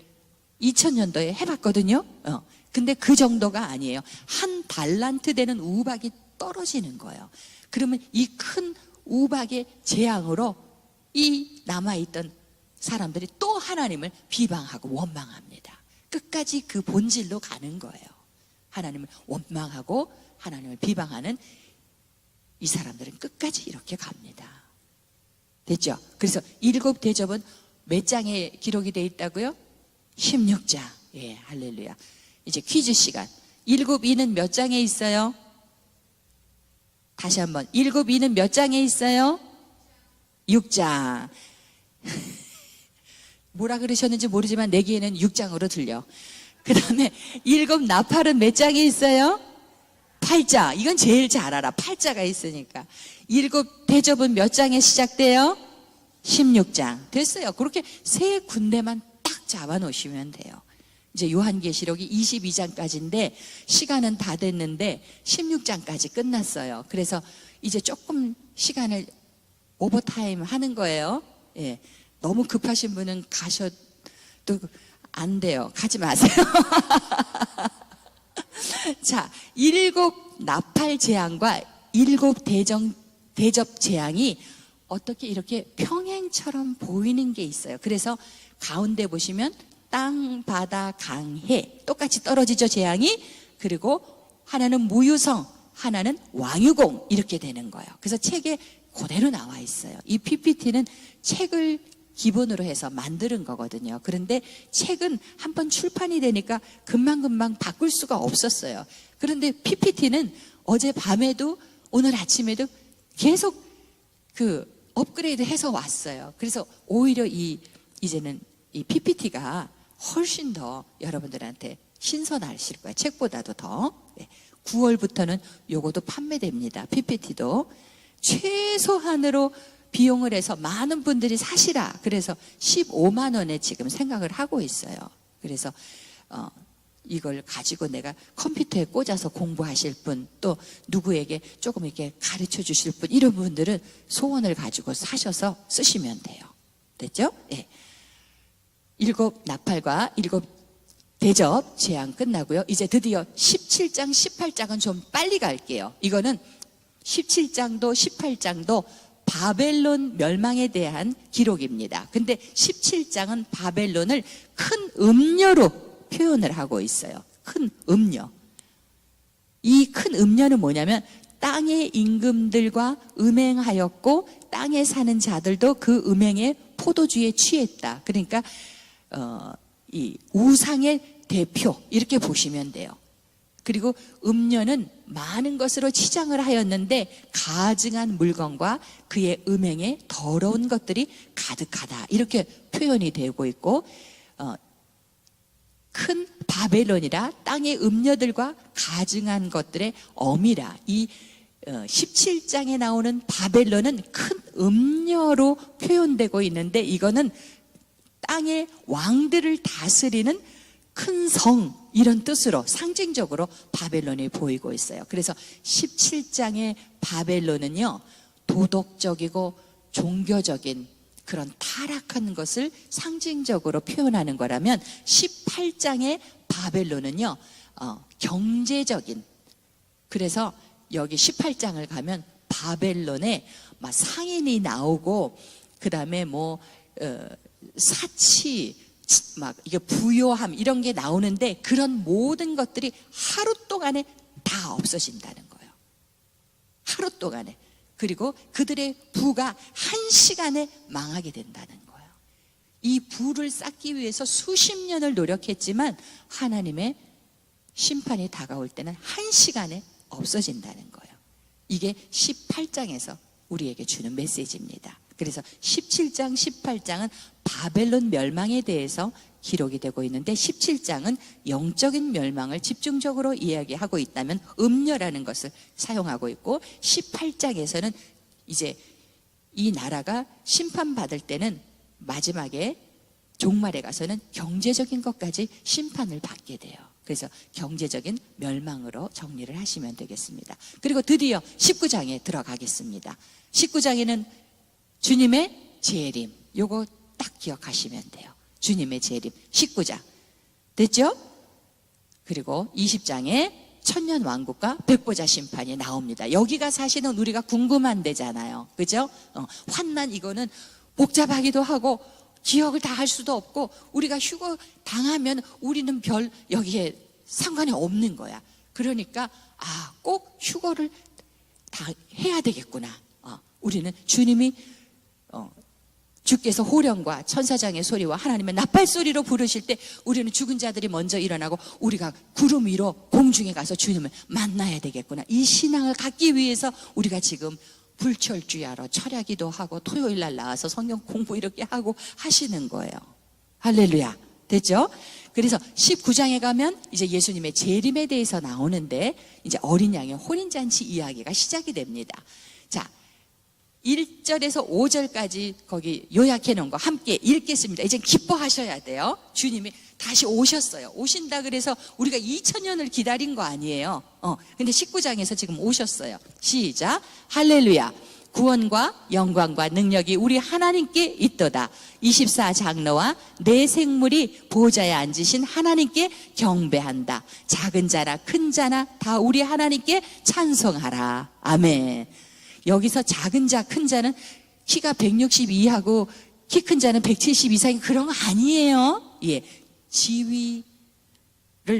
S1: 2000년도에 해봤거든요. 근데 그 정도가 아니에요. 한 달란트 되는 우박이 떨어지는 거예요. 그러면 이 큰 우박의 재앙으로 이 남아있던 사람들이 또 하나님을 비방하고 원망합니다. 끝까지 그 본질로 가는 거예요. 하나님을 원망하고 하나님을 비방하는 이 사람들은 끝까지 이렇게 갑니다. 됐죠? 그래서 7 대접은 몇 장에 기록이 되어 있다고요? 16장. 예, 할렐루야. 이제 퀴즈 시간. 7이는 몇 장에 있어요? 다시 한번. 7이는 몇 장에 있어요? 6장. 뭐라 그러셨는지 모르지만 내 귀에는 6장으로 들려. 그 다음에 7 나팔은 몇 장에 있어요? 8장. 이건 제일 잘 알아. 8자가 있으니까. 7 대접은 몇 장에 시작돼요? 16장. 됐어요. 그렇게 세 군데만 딱 잡아 놓으시면 돼요. 이제 요한계시록이 22장까지인데 시간은 다 됐는데 16장까지 끝났어요. 그래서 이제 조금 시간을 오버타임 하는 거예요. 예. 너무 급하신 분은 가셔도 안 돼요. 가지 마세요. 자, 7 나팔 재앙과 7 대접 재앙이 어떻게 이렇게 평행처럼 보이는 게 있어요. 그래서 가운데 보시면 땅, 바다, 강, 해 똑같이 떨어지죠, 재앙이. 그리고 하나는 무유성, 하나는 왕유공 이렇게 되는 거예요. 그래서 책에 그대로 나와 있어요. 이 PPT는 책을 기본으로 해서 만드는 거거든요. 그런데 책은 한번 출판이 되니까 금방금방 바꿀 수가 없었어요. 그런데 PPT는 어제 밤에도 오늘 아침에도 계속 그 업그레이드 해서 왔어요. 그래서 오히려 이제는 이 PPT가 훨씬 더 여러분들한테 신선하실 거예요. 책보다도 더. 9월부터는 요거도 판매됩니다. PPT도. 최소한으로 비용을 해서 많은 분들이 사시라. 그래서 15만 원에 지금 생각을 하고 있어요. 그래서 이걸 가지고 내가 컴퓨터에 꽂아서 공부하실 분, 또 누구에게 조금 이렇게 가르쳐 주실 분, 이런 분들은 소원을 가지고 사셔서 쓰시면 돼요. 됐죠? 예. 7 나팔과 7 대접 재앙 끝나고요. 이제 드디어 17장, 18장은 좀 빨리 갈게요. 이거는 17장도 18장도 바벨론 멸망에 대한 기록입니다. 근데 17장은 바벨론을 큰 음녀로 표현을 하고 있어요. 큰 음녀. 이 큰 음녀는 뭐냐면 땅의 임금들과 음행하였고 땅에 사는 자들도 그 음행에 포도주에 취했다. 그러니까 이 우상의 대표 이렇게 보시면 돼요. 그리고 음녀는 많은 것으로 치장을 하였는데 가증한 물건과 그의 음행에 더러운 것들이 가득하다. 이렇게 표현이 되고 있고 큰 바벨론이라 땅의 음녀들과 가증한 것들의 어미라. 이 17장에 나오는 바벨론은 큰 음녀로 표현되고 있는데 이거는 땅의 왕들을 다스리는 큰 성 이런 뜻으로 상징적으로 바벨론이 보이고 있어요. 그래서 17장의 바벨론은요 도덕적이고 종교적인 그런 타락한 것을 상징적으로 표현하는 거라면 18장의 바벨론은요 경제적인, 그래서 여기 18장을 가면 바벨론에 막 상인이 나오고 그 다음에 뭐 사치 막 이게 부요함 이런 게 나오는데 그런 모든 것들이 하루 동안에 다 없어진다는 거예요. 하루 동안에. 그리고 그들의 부가 1시간에 망하게 된다는 거예요. 이 부를 쌓기 위해서 수십 년을 노력했지만 하나님의 심판이 다가올 때는 1시간에 없어진다는 거예요. 이게 18장에서 우리에게 주는 메시지입니다. 그래서 17장, 18장은 바벨론 멸망에 대해서 기록이 되고 있는데 17장은 영적인 멸망을 집중적으로 이야기하고 있다면 음녀라는 것을 사용하고 있고 18장에서는 이제 이 나라가 심판받을 때는 마지막에 종말에 가서는 경제적인 것까지 심판을 받게 돼요. 그래서 경제적인 멸망으로 정리를 하시면 되겠습니다. 그리고 드디어 19장에 들어가겠습니다. 19장에는 주님의 재림, 요거 딱 기억하시면 돼요. 주님의 재림 19장 됐죠? 그리고 20장에 천년 왕국과 백보자 심판이 나옵니다. 여기가 사실은 우리가 궁금한 데잖아요. 그죠? 환난 이거는 복잡하기도 하고 기억을 다 할 수도 없고 우리가 휴거 당하면 우리는 별 여기에 상관이 없는 거야. 그러니까 꼭 휴거를 다 해야 되겠구나. 우리는 주님이 주께서 호령과 천사장의 소리와 하나님의 나팔 소리로 부르실 때 우리는 죽은 자들이 먼저 일어나고 우리가 구름 위로 공중에 가서 주님을 만나야 되겠구나. 이 신앙을 갖기 위해서 우리가 지금 불철주야로 철야기도 하고 토요일 날 나와서 성경 공부 이렇게 하고 하시는 거예요. 할렐루야. 됐죠? 그래서 19장에 가면 이제 예수님의 재림에 대해서 나오는데 이제 어린 양의 혼인잔치 이야기가 시작이 됩니다. 자, 1절에서 5절까지 거기 요약해 놓은 거 함께 읽겠습니다. 이제 기뻐하셔야 돼요. 주님이 다시 오셨어요. 오신다 그래서 우리가 2000년을 기다린 거 아니에요. 근데 19장에서 지금 오셨어요. 시작. 할렐루야. 구원과 영광과 능력이 우리 하나님께 있도다. 24장로와 네 생물이 보좌에 앉으신 하나님께 경배한다. 작은 자나 큰 자나 다 우리 하나님께 찬송하라. 아멘. 여기서 작은 자, 큰 자는 키가 162하고 키 큰 자는 170 이상이 그런 거 아니에요. 예, 지위를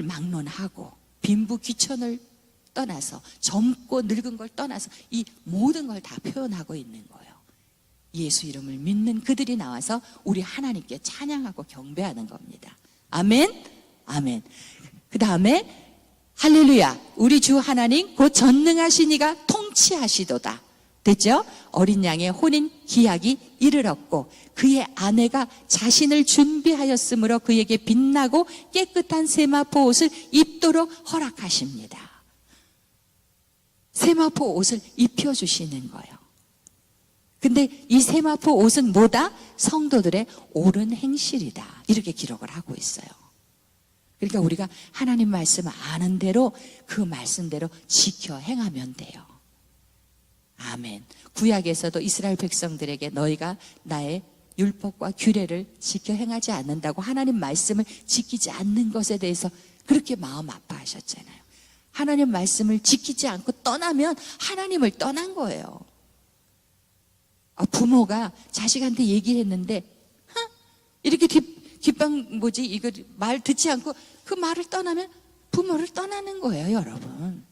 S1: 막론하고 빈부 귀천을 떠나서 젊고 늙은 걸 떠나서 이 모든 걸 다 표현하고 있는 거예요. 예수 이름을 믿는 그들이 나와서 우리 하나님께 찬양하고 경배하는 겁니다. 아멘, 아멘. 그 다음에 할렐루야, 우리 주 하나님 곧 전능하신 이가 통치하시도다. 됐죠? 어린 양의 혼인 기약이 이르렀고 그의 아내가 자신을 준비하였으므로 그에게 빛나고 깨끗한 세마포 옷을 입도록 허락하십니다. 세마포 옷을 입혀주시는 거예요. 근데 이 세마포 옷은 뭐다? 성도들의 옳은 행실이다. 이렇게 기록을 하고 있어요. 그러니까 우리가 하나님 말씀을 아는 대로 그 말씀대로 지켜 행하면 돼요. 아멘. 구약에서도 이스라엘 백성들에게 너희가 나의 율법과 규례를 지켜 행하지 않는다고 하나님 말씀을 지키지 않는 것에 대해서 그렇게 마음 아파하셨잖아요. 하나님 말씀을 지키지 않고 떠나면 하나님을 떠난 거예요. 부모가 자식한테 얘기를 했는데 이렇게 이거 말 듣지 않고 그 말을 떠나면 부모를 떠나는 거예요, 여러분.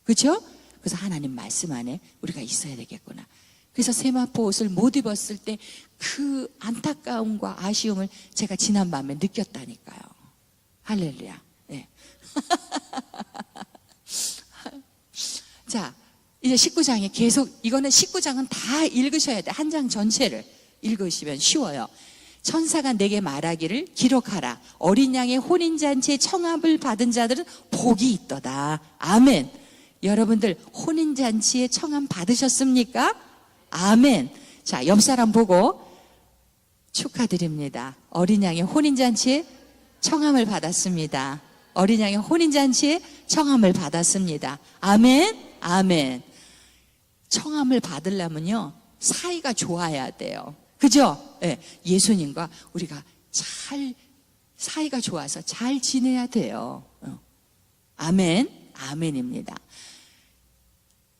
S1: 그렇죠? 그래서 하나님 말씀 안에 우리가 있어야 되겠구나. 그래서 세마포 옷을 못 입었을 때 그 안타까움과 아쉬움을 제가 지난밤에 느꼈다니까요. 할렐루야. 네. 자, 이제 19장에 계속, 이거는 19장은 다 읽으셔야 돼. 한 장 전체를 읽으시면 쉬워요. 천사가 내게 말하기를 기록하라. 어린 양의 혼인잔치에 청합을 받은 자들은 복이 있도다. 아멘. 여러분들 혼인잔치에 청함 받으셨습니까? 아멘. 자, 옆 사람 보고 축하드립니다. 어린 양의 혼인잔치에 청함을 받았습니다. 어린 양의 혼인잔치에 청함을 받았습니다. 아멘. 아멘. 청함을 받으려면요 사이가 좋아야 돼요. 그죠? 네, 예수님과 우리가 잘 사이가 좋아서 잘 지내야 돼요. 아멘. 아멘입니다.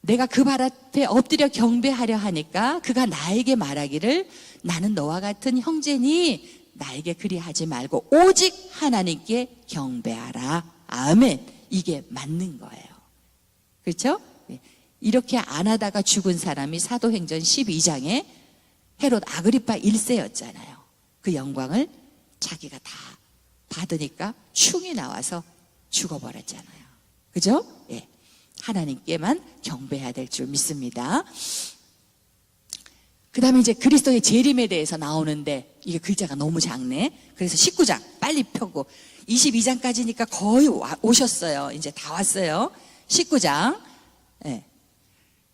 S1: 내가 그 발 앞에 엎드려 경배하려 하니까 그가 나에게 말하기를 나는 너와 같은 형제니 나에게 그리하지 말고 오직 하나님께 경배하라. 아멘. 이게 맞는 거예요. 그렇죠? 이렇게 안 하다가 죽은 사람이 사도행전 12장에 헤롯 아그리파 1세였잖아요. 그 영광을 자기가 다 받으니까 충이 나와서 죽어버렸잖아요. 그죠? 예. 하나님께만 경배해야 될 줄 믿습니다. 그 다음에 이제 그리스도의 재림에 대해서 나오는데 이게 글자가 너무 작네. 그래서 19장 빨리 펴고 22장까지니까 거의 오셨어요. 이제 다 왔어요. 19장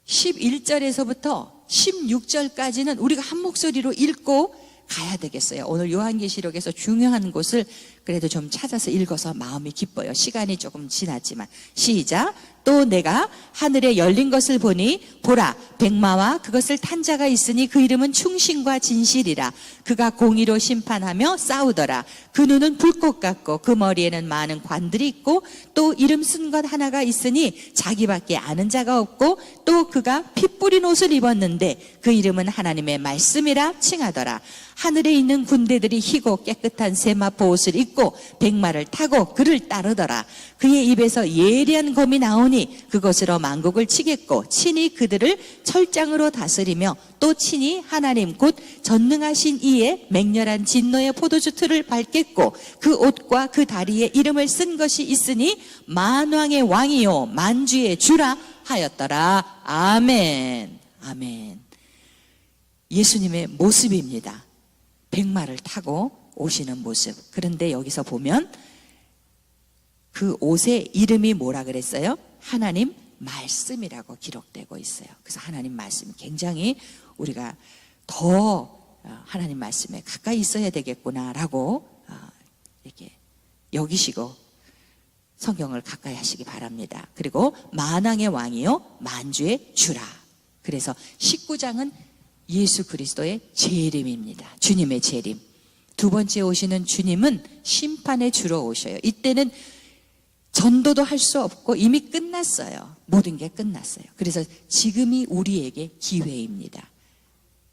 S1: 11절에서부터 16절까지는 우리가 한 목소리로 읽고 가야 되겠어요. 오늘 요한계시록에서 중요한 곳을 그래도 좀 찾아서 읽어서 마음이 기뻐요. 시간이 조금 지났지만. 시작. 또 내가 하늘에 열린 것을 보니 보라 백마와 그것을 탄 자가 있으니 그 이름은 충신과 진실이라. 그가 공의로 심판하며 싸우더라. 그 눈은 불꽃 같고 그 머리에는 많은 관들이 있고 또 이름 쓴 것 하나가 있으니 자기밖에 아는 자가 없고 또 그가 피 뿌린 옷을 입었는데 그 이름은 하나님의 말씀이라 칭하더라. 하늘에 있는 군대들이 희고 깨끗한 세마포 옷을 입고 백마를 타고 그를 따르더라. 그의 입에서 예리한 검이 나오니 그것으로 만국을 치겠고 친히 그들을 철장으로 다스리며 또 친히 하나님 곧 전능하신 이의 맹렬한 진노의 포도주 틀을 밟겠고 그 옷과 그 다리에 이름을 쓴 것이 있으니 만왕의 왕이요 만주의 주라 하였더라. 아멘. 아멘. 예수님의 모습입니다. 백마를 타고 오시는 모습. 그런데 여기서 보면 그 옷의 이름이 뭐라 그랬어요? 하나님 말씀이라고 기록되고 있어요. 그래서 하나님 말씀이 굉장히 우리가 더 하나님 말씀에 가까이 있어야 되겠구나라고 이렇게 여기시고 성경을 가까이 하시기 바랍니다. 그리고 만왕의 왕이요 만주의 주라. 그래서 19장은 예수 그리스도의 재림입니다. 주님의 재림. 두 번째 오시는 주님은 심판의 주로 오셔요. 이때는 전도도 할 수 없고 이미 끝났어요. 모든 게 끝났어요. 그래서 지금이 우리에게 기회입니다.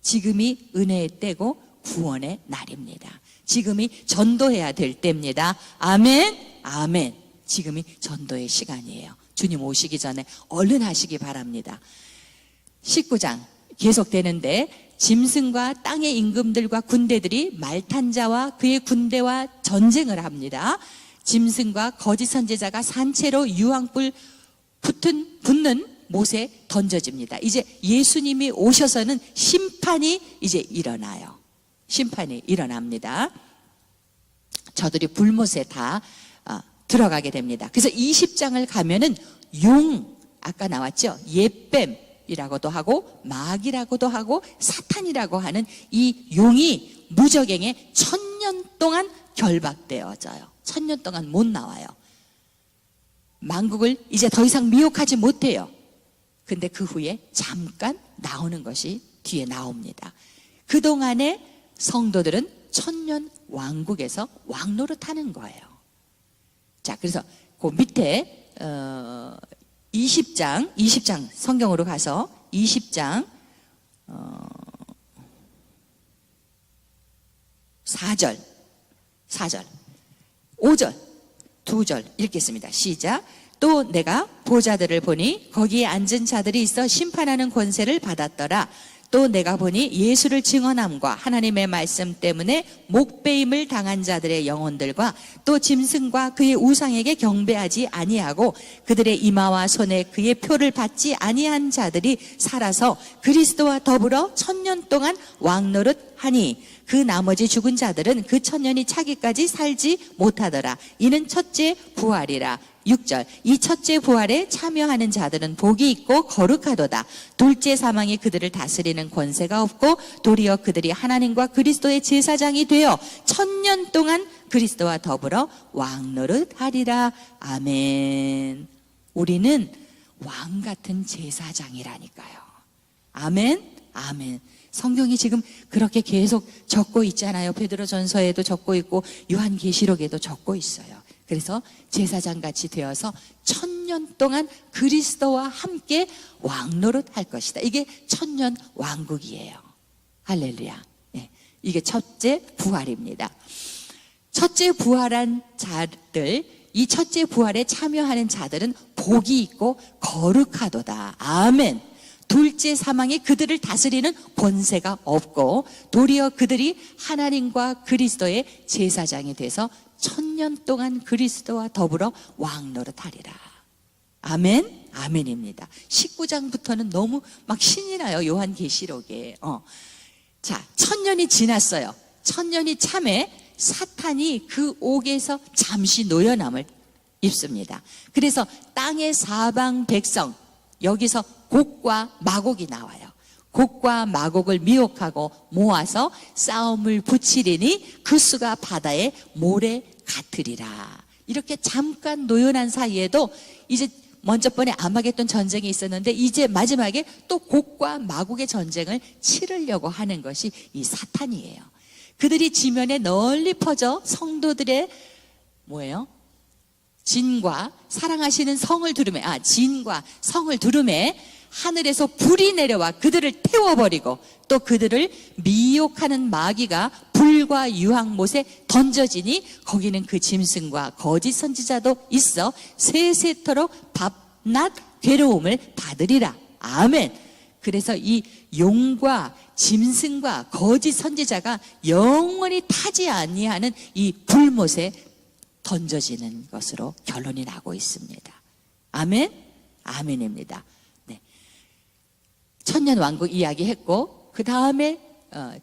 S1: 지금이 은혜의 때고 구원의 날입니다. 지금이 전도해야 될 때입니다. 아멘. 아멘. 지금이 전도의 시간이에요. 주님 오시기 전에 얼른 하시기 바랍니다. 19장 계속되는데 짐승과 땅의 임금들과 군대들이 말탄 자와 그의 군대와 전쟁을 합니다. 짐승과 거짓 선지자가 산채로 유황불 붙는 못에 던져집니다. 이제 예수님이 오셔서는 심판이 이제 일어나요. 심판이 일어납니다. 저들이 불못에 다 들어가게 됩니다. 그래서 20장을 가면은 용, 아까 나왔죠? 옛뱀이라고도 하고 마귀라고도 하고 사탄이라고 하는 이 용이 무저갱에 1000년 동안 결박되어져요. 1000년 동안 못 나와요. 만국을 이제 더 이상 미혹하지 못해요. 근데 그 후에 잠깐 나오는 것이 뒤에 나옵니다. 그동안에 성도들은 1000년 왕국에서 왕노릇하는 거예요. 자, 그래서 그 밑에 20장 성경으로 가서 20장 4절 5절 2절 읽겠습니다. 시작. 또 내가 보좌들을 보니 거기에 앉은 자들이 있어 심판하는 권세를 받았더라. 또 내가 보니 예수를 증언함과 하나님의 말씀 때문에 목배임을 당한 자들의 영혼들과 또 짐승과 그의 우상에게 경배하지 아니하고 그들의 이마와 손에 그의 표를 받지 아니한 자들이 살아서 그리스도와 더불어 1000년 동안 왕노릇하니 그 나머지 죽은 자들은 그 1000년이 차기까지 살지 못하더라. 이는 첫째 부활이라. 6절. 이 첫째 부활에 참여하는 자들은 복이 있고 거룩하도다. 둘째 사망이 그들을 다스리는 권세가 없고 도리어 그들이 하나님과 그리스도의 제사장이 되어 1000년 동안 그리스도와 더불어 왕노릇하리라. 아멘. 우리는 왕 같은 제사장이라니까요. 아멘. 아멘. 성경이 지금 그렇게 계속 적고 있잖아요. 베드로전서에도 적고 있고 요한계시록에도 적고 있어요. 그래서 제사장 같이 되어서 1000년 동안 그리스도와 함께 왕노릇 할 것이다. 이게 1000년 왕국이에요. 할렐루야. 네, 이게 첫째 부활입니다. 첫째 부활한 자들, 이 첫째 부활에 참여하는 자들은 복이 있고 거룩하도다. 아멘. 둘째 사망이 그들을 다스리는 권세가 없고 도리어 그들이 하나님과 그리스도의 제사장이 돼서 1000년 동안 그리스도와 더불어 왕노릇하리라. 아멘. 아멘입니다. 19장부터는 너무 막 신이 나요. 요한계시록에. 자, 1000년이 지났어요. 1000년이 참에 사탄이 그 옥에서 잠시 노여남을 입습니다. 그래서 땅의 사방 백성, 여기서 곡과 마곡이 나와요. 곡과 마곡을 미혹하고 모아서 싸움을 붙이리니 그 수가 바다의 모래 같으리라. 이렇게 잠깐 노연한 사이에도 이제 먼저 번에 아마겟돈 전쟁이 있었는데 이제 마지막에 또 곡과 마곡의 전쟁을 치르려고 하는 것이 이 사탄이에요. 그들이 지면에 널리 퍼져 성도들의 뭐예요? 진과 사랑하시는 성을 두름에, 진과 성을 두름에 하늘에서 불이 내려와 그들을 태워버리고 또 그들을 미혹하는 마귀가 불과 유황못에 던져지니 거기는 그 짐승과 거짓 선지자도 있어 세세토록 밤낮 괴로움을 받으리라. 아멘. 그래서 이 용과 짐승과 거짓 선지자가 영원히 타지 아니하는 이 불못에 던져지는 것으로 결론이 나고 있습니다. 아멘? 아멘입니다. 네. 천년왕국 이야기했고 그 다음에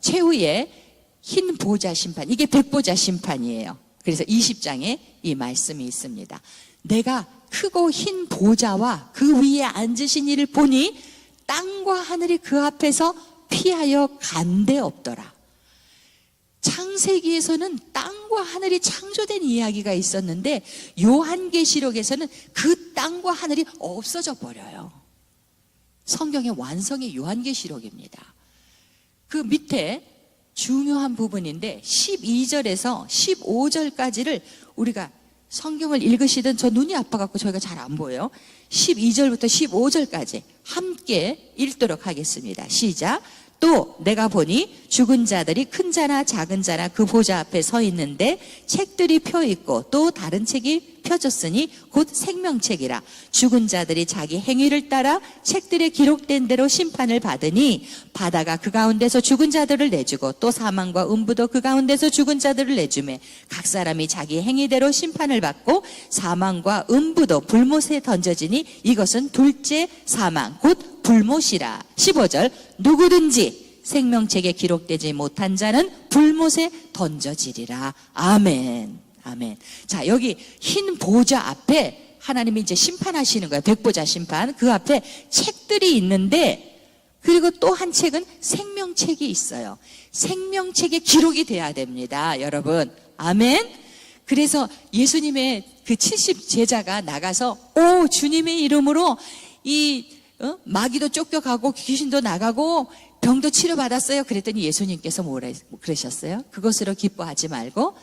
S1: 최후의 흰 보좌 심판, 이게 백보좌 심판이에요. 그래서 20장에 이 말씀이 있습니다. 내가 크고 흰 보좌와 그 위에 앉으신 이를 보니 땅과 하늘이 그 앞에서 피하여 간데 없더라. 창세기에서는 땅과 하늘이 창조된 이야기가 있었는데 요한계시록에서는 그 땅과 하늘이 없어져 버려요. 성경의 완성이 요한계시록입니다. 그 밑에 중요한 부분인데 12절에서 15절까지를 우리가 성경을 읽으시던 저 눈이 아파갖고 저희가 잘 안 보여요. 12절부터 15절까지 함께 읽도록 하겠습니다. 시작. 또 내가 보니 죽은 자들이 큰 자나 작은 자나 그 보좌 앞에 서 있는데 책들이 펴 있고 또 다른 책이 펴졌으니 곧 생명책이라. 죽은 자들이 자기 행위를 따라 책들에 기록된 대로 심판을 받으니 바다가 그 가운데서 죽은 자들을 내주고 또 사망과 음부도 그 가운데서 죽은 자들을 내주매 각 사람이 자기 행위대로 심판을 받고 사망과 음부도 불못에 던져지니 이것은 둘째 사망 곧 불못이라. 15절 누구든지 생명책에 기록되지 못한 자는 불못에 던져지리라. 아멘. 아멘. 자, 여기 흰 보좌 앞에 하나님이 이제 심판하시는 거예요. 백보좌 심판. 그 앞에 책들이 있는데 그리고 또 한 책은 생명책이 있어요. 생명책에 기록이 돼야 됩니다. 여러분. 아멘. 그래서 예수님의 그 70 제자가 나가서 오 주님의 이름으로 마귀도 쫓겨가고 귀신도 나가고 병도 치료받았어요. 그랬더니 예수님께서 뭐라 그러셨어요? 그것으로 기뻐하지 말고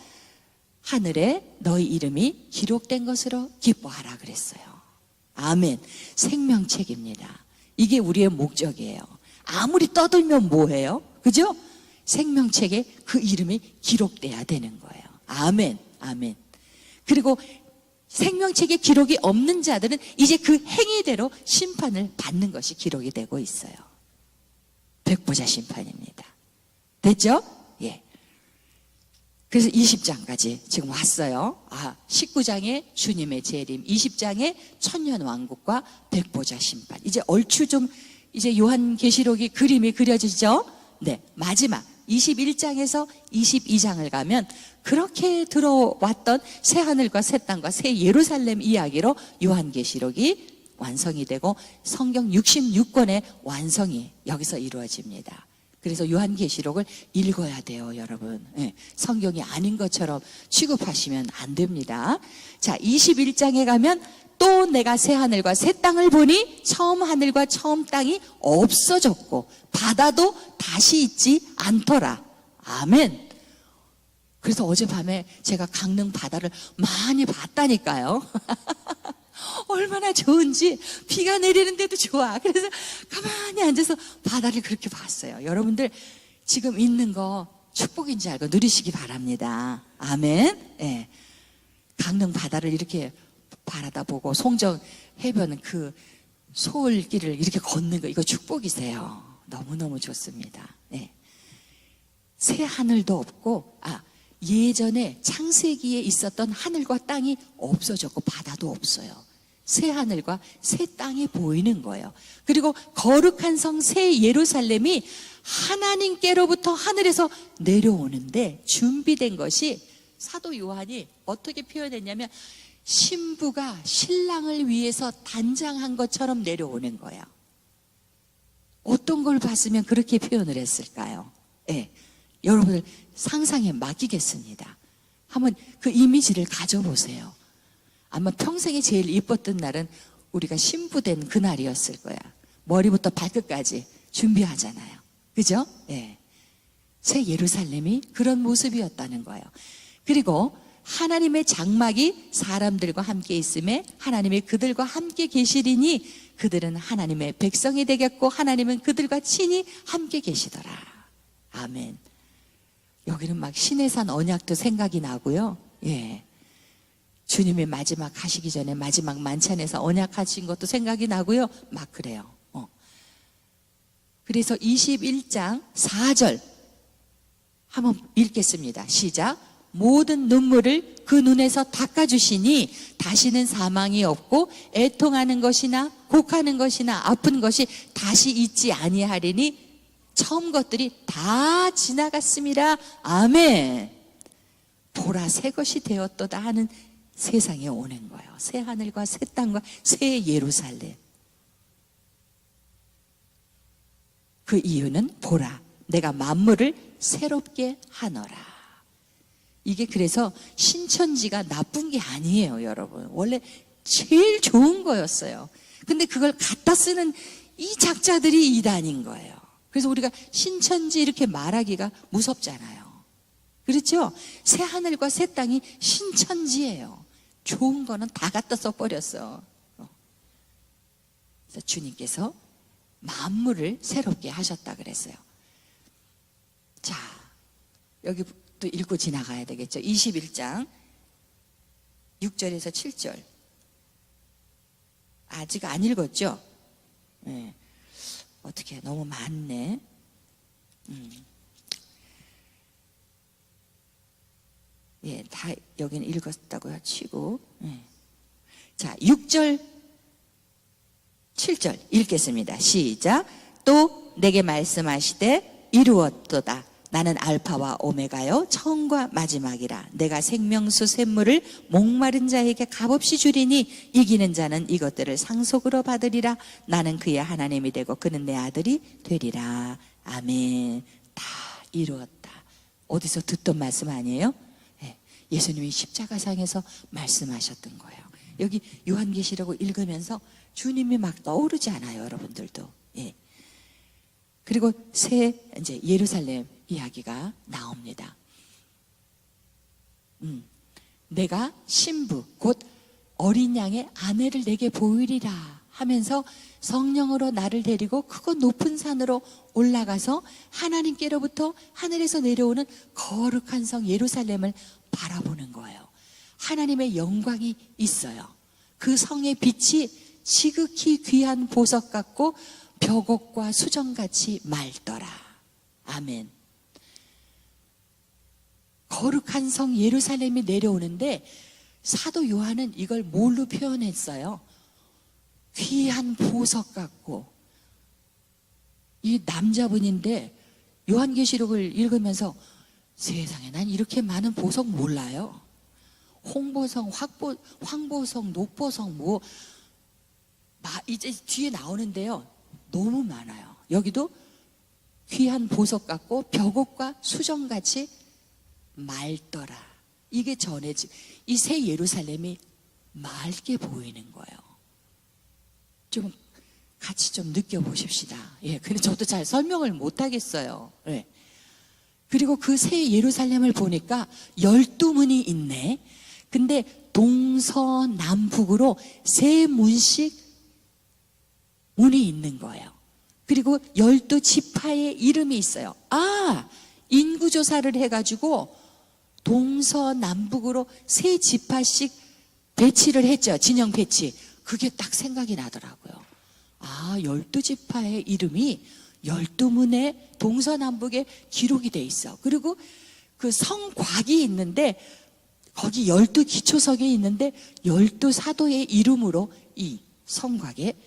S1: 하늘에 너희 이름이 기록된 것으로 기뻐하라 그랬어요. 아멘. 생명책입니다. 이게 우리의 목적이에요. 아무리 떠들면 뭐해요? 그죠? 생명책에 그 이름이 기록돼야 되는 거예요. 아멘. 아멘. 그리고 생명책에 기록이 없는 자들은 이제 그 행위대로 심판을 받는 것이 기록이 되고 있어요. 백보자 심판입니다. 됐죠? 예. 그래서 20장까지 지금 왔어요. 19장에 주님의 재림, 20장에 천년왕국과 백보자 심판. 이제 얼추 좀 이제 요한계시록이 그림이 그려지죠? 네. 마지막 21장에서 22장을 가면 그렇게 들어왔던 새 하늘과 새 땅과 새 예루살렘 이야기로 요한계시록이 완성이 되고 성경 66권의 완성이 여기서 이루어집니다. 그래서 요한계시록을 읽어야 돼요, 여러분. 네, 성경이 아닌 것처럼 취급하시면 안 됩니다. 자, 21장에 가면 또 내가 새 하늘과 새 땅을 보니 처음 하늘과 처음 땅이 없어졌고 바다도 다시 있지 않더라. 아멘. 그래서 어젯밤에 제가 강릉 바다를 많이 봤다니까요. 얼마나 좋은지. 비가 내리는데도 좋아. 그래서 가만히 앉아서 바다를 그렇게 봤어요. 여러분들 지금 있는 거 축복인지 알고 누리시기 바랍니다. 아멘. 네. 강릉 바다를 이렇게 바라다 보고 송정 해변은 그 소울길을 이렇게 걷는 거, 이거 축복이세요. 너무너무 좋습니다. 네. 새 하늘도 없고 예전에 창세기에 있었던 하늘과 땅이 없어졌고 바다도 없어요. 새 하늘과 새 땅이 보이는 거예요. 그리고 거룩한 성 새 예루살렘이 하나님께로부터 하늘에서 내려오는데 준비된 것이 사도 요한이 어떻게 표현했냐면 신부가 신랑을 위해서 단장한 것처럼 내려오는 거예요. 어떤 걸 봤으면 그렇게 표현을 했을까요? 네, 여러분들 상상에 맡기겠습니다. 한번 그 이미지를 가져보세요. 아마 평생에 제일 이뻤던 날은 우리가 신부된 그날이었을 거야. 머리부터 발끝까지 준비하잖아요. 그죠? 네. 새 예루살렘이 그런 모습이었다는 거예요. 그리고 하나님의 장막이 사람들과 함께 있음에 하나님이 그들과 함께 계시리니 그들은 하나님의 백성이 되겠고 하나님은 그들과 친히 함께 계시더라. 아멘. 여기는 막 시내산 언약도 생각이 나고요. 예. 주님이 마지막 가시기 전에 마지막 만찬에서 언약하신 것도 생각이 나고요. 막 그래요. 그래서 21장 4절 한번 읽겠습니다. 시작. 모든 눈물을 그 눈에서 닦아주시니 다시는 사망이 없고 애통하는 것이나 곡하는 것이나 아픈 것이 다시 있지 아니하리니 처음 것들이 다 지나갔습니다. 아멘. 보라 새 것이 되었도다 하는 세상에 오는 거예요. 새 하늘과 새 땅과 새 예루살렘. 그 이유는 보라 내가 만물을 새롭게 하노라. 이게 그래서 신천지가 나쁜 게 아니에요, 여러분. 원래 제일 좋은 거였어요. 근데 그걸 갖다 쓰는 이 작자들이 이단인 거예요. 그래서 우리가 신천지 이렇게 말하기가 무섭잖아요. 그렇죠? 새 하늘과 새 땅이 신천지예요. 좋은 거는 다 갖다 써버렸어. 그래서 주님께서 만물을 새롭게 하셨다 그랬어요. 자, 여기 또 읽고 지나가야 되겠죠. 21장 6절에서 7절. 아직 안 읽었죠? 네. 어떻게 너무 많네. 예, 다 여기는 읽었다고 치고. 자, 6절 7절 읽겠습니다. 시작. 또 내게 말씀하시되 이루었도다. 나는 알파와 오메가요 처음과 마지막이라. 내가 생명수 샘물을 목마른 자에게 값없이 주리니 이기는 자는 이것들을 상속으로 받으리라. 나는 그의 하나님이 되고 그는 내 아들이 되리라. 아멘. 다 이루었다. 어디서 듣던 말씀 아니에요? 예수님이 십자가상에서 말씀하셨던 거예요. 여기 요한계시록을 읽으면서 주님이 막 떠오르지 않아요, 여러분들도. 예. 그리고 새 이제 예루살렘 이야기가 나옵니다. 내가 신부 곧 어린 양의 아내를 내게 보이리라 하면서 성령으로 나를 데리고 크고 높은 산으로 올라가서 하나님께로부터 하늘에서 내려오는 거룩한 성 예루살렘을 바라보는 거예요. 하나님의 영광이 있어요. 그 성의 빛이 지극히 귀한 보석 같고 벽옥과 수정같이 맑더라. 아멘. 거룩한 성 예루살렘이 내려오는데 사도 요한은 이걸 뭘로 표현했어요? 귀한 보석 같고. 이 남자분인데 요한계시록을 읽으면서 세상에 난 이렇게 많은 보석 몰라요. 홍보성, 황보성, 녹보성 이제 뒤에 나오는데요. 너무 많아요. 여기도 귀한 보석 같고 벽옥과 수정같이 맑더라. 이게 전해지. 이 새 예루살렘이 맑게 보이는 거예요. 좀 같이 좀 느껴보십시다. 예, 근데 저도 잘 설명을 못 하겠어요. 예. 그리고 그 새 예루살렘을 보니까 12문이 있네. 근데 동서남북으로 세 문씩 문이 있는 거예요. 그리고 12지파의 이름이 있어요. 인구조사를 해가지고 동서남북으로 세 지파씩 배치를 했죠. 진영 배치. 그게 딱 생각이 나더라고요. 12지파의 이름이 12문에 동서남북에 기록이 돼 있어. 그리고 그 성곽이 있는데 거기 12기초석에 있는데 12사도의 이름으로 이 성곽에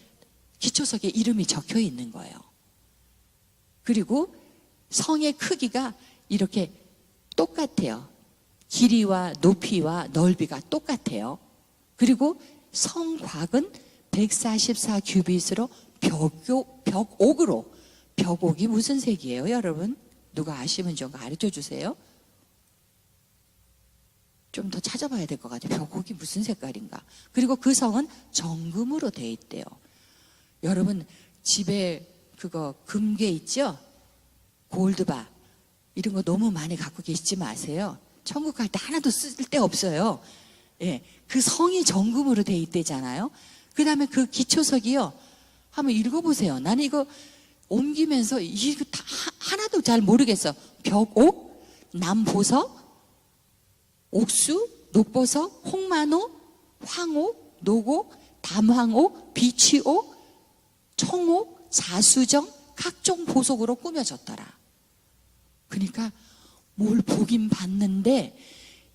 S1: 기초석에 이름이 적혀 있는 거예요. 그리고 성의 크기가 이렇게 똑같아요. 길이와 높이와 넓이가 똑같아요. 그리고 성곽은 144규빗으로 벽옥으로, 벽옥이 무슨 색이에요, 여러분? 누가 아시면 좀 가르쳐 주세요. 좀 더 찾아봐야 될 것 같아요. 벽옥이 무슨 색깔인가. 그리고 그 성은 정금으로 돼 있대요. 여러분 집에 그거 금괴 있죠? 골드바 이런 거 너무 많이 갖고 계시지 마세요. 천국 갈 때 하나도 쓸 데 없어요. 예, 그 성이 정금으로 돼 있대잖아요. 그 다음에 그 기초석이요, 한번 읽어보세요. 나는 이거 옮기면서 이거 다 하나도 잘 모르겠어. 벽옥, 남보석, 옥수, 녹보석, 홍만옥, 황옥, 노곡, 담황옥, 비취옥, 청옥, 자수정, 각종 보석으로 꾸며졌더라. 그러니까 뭘 보긴 봤는데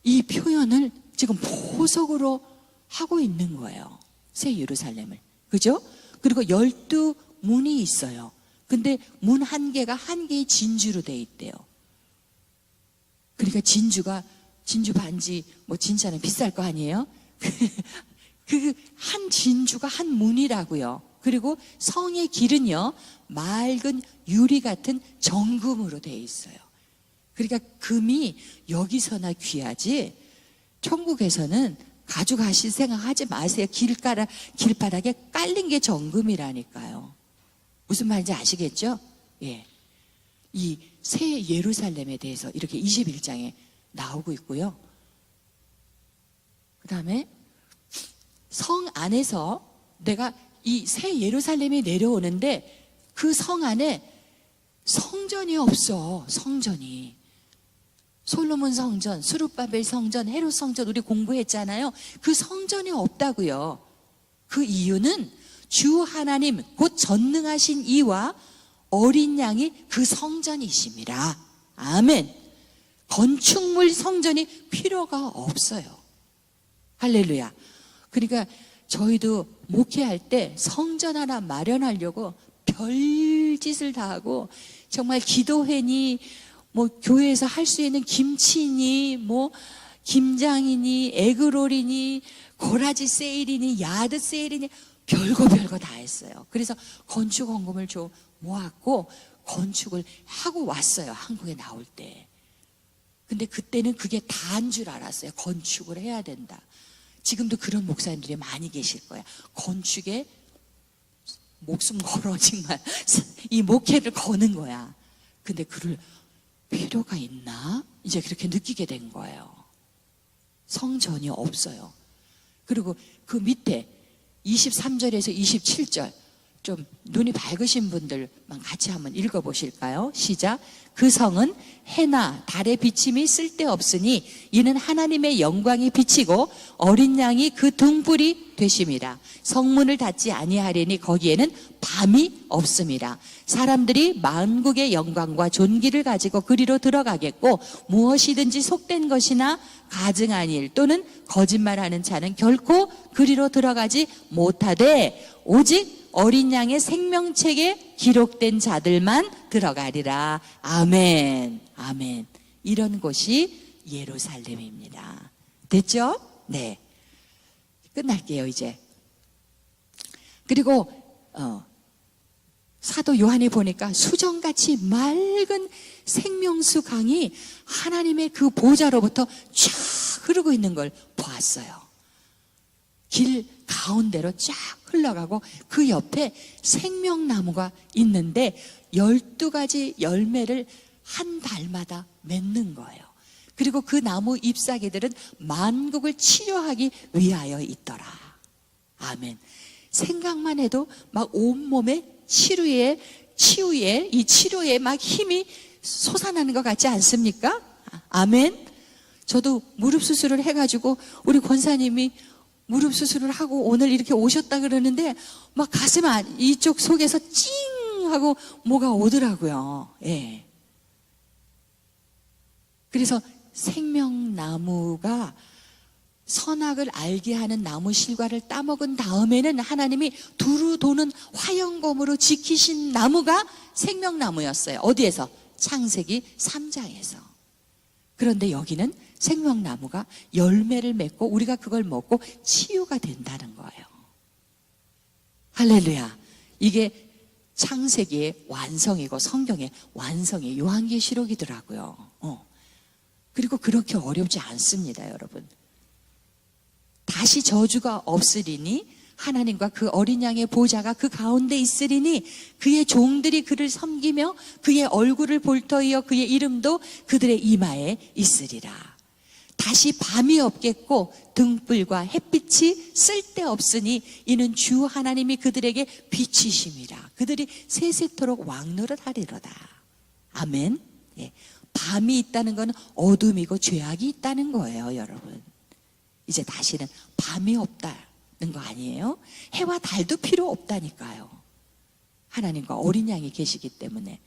S1: 이 표현을 지금 보석으로 하고 있는 거예요. 새 예루살렘을. 그죠? 그리고 12문이 있어요. 근데 문 한 개가 한 개의 진주로 돼 있대요. 그러니까 진주 반지 뭐 진짜는 비쌀 거 아니에요? 그 한 진주가 한 문이라고요. 그리고 성의 길은요, 맑은 유리 같은 정금으로 돼 있어요. 그러니까 금이 여기서나 귀하지 천국에서는 가져가실 생각하지 마세요. 길바닥에 깔린 게 정금이라니까요. 무슨 말인지 아시겠죠? 예. 이 새 예루살렘에 대해서 이렇게 21장에 나오고 있고요. 그 다음에 성 안에서 내가 이 새 예루살렘이 내려오는데 그 성 안에 성전이 없어. 성전이. 솔로몬 성전, 스룹바벨 성전, 헤롯 성전 우리 공부했잖아요. 그 성전이 없다고요. 그 이유는 주 하나님 곧 전능하신 이와 어린 양이 그 성전이십니다. 아멘. 건축물 성전이 필요가 없어요. 할렐루야. 그러니까 저희도 목회할 때 성전 하나 마련하려고 별짓을 다 하고 정말 기도회니 뭐 교회에서 할 수 있는 김치니 뭐 김장이니 에그롤이니 고라지 세일이니 야드 세일이니 별거 다 했어요. 그래서 건축 헌금을 좀 모았고 건축을 하고 왔어요. 한국에 나올 때. 근데 그때는 그게 다인 줄 알았어요. 건축을 해야 된다. 지금도 그런 목사님들이 많이 계실 거예요. 건축에 목숨 걸어 정말 이 목회를 거는 거야. 근데 그럴 필요가 있나? 이제 그렇게 느끼게 된 거예요. 성전이 없어요. 그리고 그 밑에 23절에서 27절 좀 눈이 밝으신 분들만 같이 한번 읽어보실까요? 시작. 그 성은 해나 달의 비침이 쓸데없으니 이는 하나님의 영광이 비치고 어린 양이 그 등불이 되심이라. 성문을 닫지 아니하리니 거기에는 밤이 없습니다. 사람들이 만국의 영광과 존귀를 가지고 그리로 들어가겠고 무엇이든지 속된 것이나 가증한 일 또는 거짓말하는 자는 결코 그리로 들어가지 못하되 오직 어린 양의 생명책에 기록된 자들만 들어가리라. 아멘. 아멘. 이런 곳이 예루살렘입니다. 됐죠? 네. 끝날게요, 이제. 그리고 사도 요한에 보니까 수정같이 맑은 생명수 강이 하나님의 그 보좌로부터 쫙 흐르고 있는 걸 보았어요. 길 가운데로 쫙 흘러가고 그 옆에 생명나무가 있는데 12가지 열매를 한 달마다 맺는 거예요. 그리고 그 나무 잎사귀들은 만국을 치료하기 위하여 있더라. 아멘. 생각만 해도 막 온몸에 치유에 이 치료에 막 힘이 솟아나는 것 같지 않습니까? 아멘. 저도 무릎 수술을 해가지고 우리 권사님이 무릎 수술을 하고 오늘 이렇게 오셨다 그러는데 막 가슴 이쪽 속에서 찡 하고 뭐가 오더라고요. 예. 그래서 생명나무가 선악을 알게 하는 나무 실과를 따먹은 다음에는 하나님이 두루 도는 화영검으로 지키신 나무가 생명나무였어요. 어디에서? 창세기 3장에서. 그런데 여기는 생명나무가 열매를 맺고 우리가 그걸 먹고 치유가 된다는 거예요. 할렐루야. 이게 창세기의 완성이고 성경의 완성이 요한계시록이더라고요. 그리고 그렇게 어렵지 않습니다, 여러분. 다시 저주가 없으리니 하나님과 그 어린 양의 보좌가 그 가운데 있으리니 그의 종들이 그를 섬기며 그의 얼굴을 볼 터이여 그의 이름도 그들의 이마에 있으리라. 다시 밤이 없겠고 등불과 햇빛이 쓸데없으니 이는 주 하나님이 그들에게 빛이심이라. 그들이 세세토록 왕노릇하리로다. 아멘. 예. 밤이 있다는 건 어둠이고 죄악이 있다는 거예요, 여러분. 이제 다시는 밤이 없다는 거 아니에요? 해와 달도 필요 없다니까요. 하나님과 어린 양이 계시기 때문에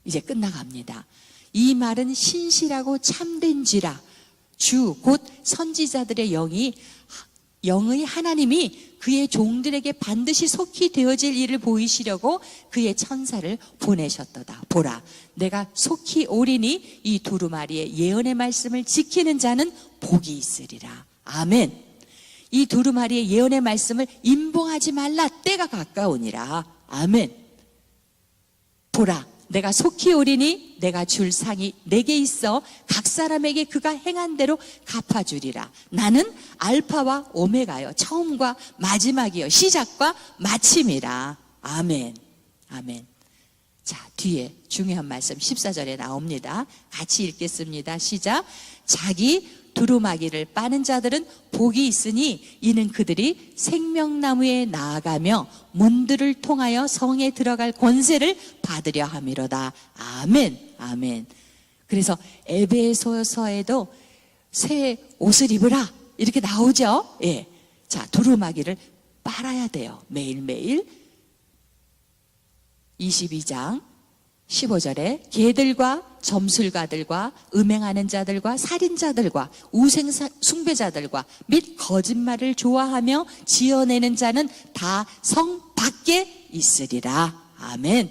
S1: 이제 끝나갑니다. 이 말은 신실하고 참된지라 주 곧 선지자들의 영의 하나님이 그의 종들에게 반드시 속히 되어질 일을 보이시려고 그의 천사를 보내셨도다. 보라, 내가 속히 오리니 이 두루마리의 예언의 말씀을 지키는 자는 복이 있으리라. 아멘. 이 두루마리의 예언의 말씀을 임봉하지 말라. 때가 가까우니라. 아멘. 보라, 내가 속히 오리니 내가 줄 상이 내게 있어 각 사람에게 그가 행한 대로 갚아주리라. 나는 알파와 오메가요, 처음과 마지막이요, 시작과 마침이라. 아멘. 아멘. 자, 뒤에 중요한 말씀 14절에 나옵니다. 같이 읽겠습니다. 시작. 자기 두루마기를 빠는 자들은 복이 있으니 이는 그들이 생명나무에 나아가며 문들을 통하여 성에 들어갈 권세를 받으려 함이로다. 아멘. 아멘. 그래서 에베소서에도 새 옷을 입으라 이렇게 나오죠. 예. 자, 두루마기를 빨아야 돼요. 매일매일. 22장 15절에 개들과 점술가들과 음행하는 자들과 살인자들과 우상 숭배자들과 및 거짓말을 좋아하며 지어내는 자는 다 성 밖에 있으리라. 아멘.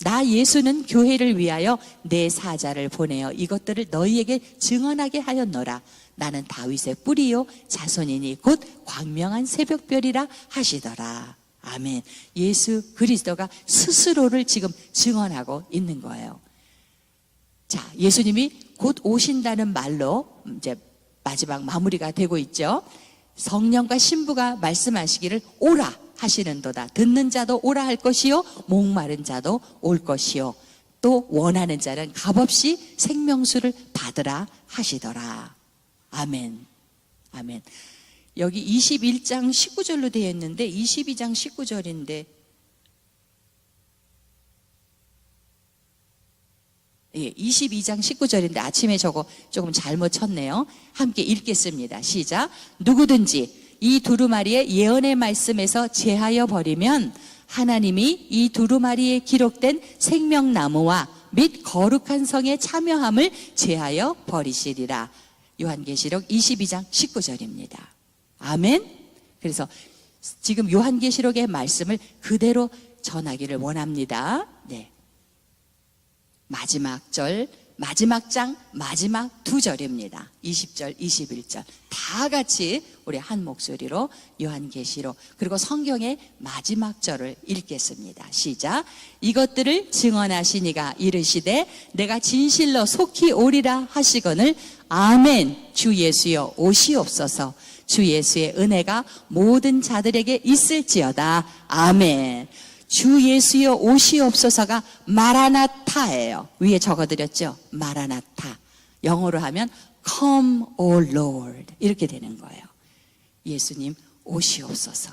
S1: 나 예수는 교회를 위하여 내 사자를 보내어 이것들을 너희에게 증언하게 하였노라. 나는 다윗의 뿌리요 자손이니 곧 광명한 새벽별이라 하시더라. 아멘. 예수 그리스도가 스스로를 지금 증언하고 있는 거예요. 자, 예수님이 곧 오신다는 말로 이제 마지막 마무리가 되고 있죠. 성령과 신부가 말씀하시기를 오라 하시는도다. 듣는 자도 오라 할 것이요 목마른 자도 올 것이요 또 원하는 자는 값없이 생명수를 받으라 하시더라. 아멘. 아멘. 여기 21장 19절로 되어 있는데 22장 19절인데 예, 22장 19절인데 아침에 저거 조금 잘못 쳤네요. 함께 읽겠습니다. 시작. 누구든지 이 두루마리의 예언의 말씀에서 제하여 버리면 하나님이 이 두루마리에 기록된 생명나무와 및 거룩한 성에 참여함을 제하여 버리시리라. 요한계시록 22장 19절입니다. 아멘. 그래서 지금 요한계시록의 말씀을 그대로 전하기를 원합니다. 네. 마지막 절, 마지막 장, 마지막 두 절입니다. 20절, 21절. 다 같이 우리 한 목소리로 요한계시록 그리고 성경의 마지막 절을 읽겠습니다. 시작. 이것들을 증언하시니가 이르시되 내가 진실로 속히 오리라 하시거늘 아멘. 주 예수여 오시옵소서. 주 예수의 은혜가 모든 자들에게 있을지어다. 아멘. 주 예수여 오시옵소서가 마라나타예요. 위에 적어드렸죠. 마라나타. 영어로 하면 Come, O Lord 이렇게 되는 거예요. 예수님 오시옵소서.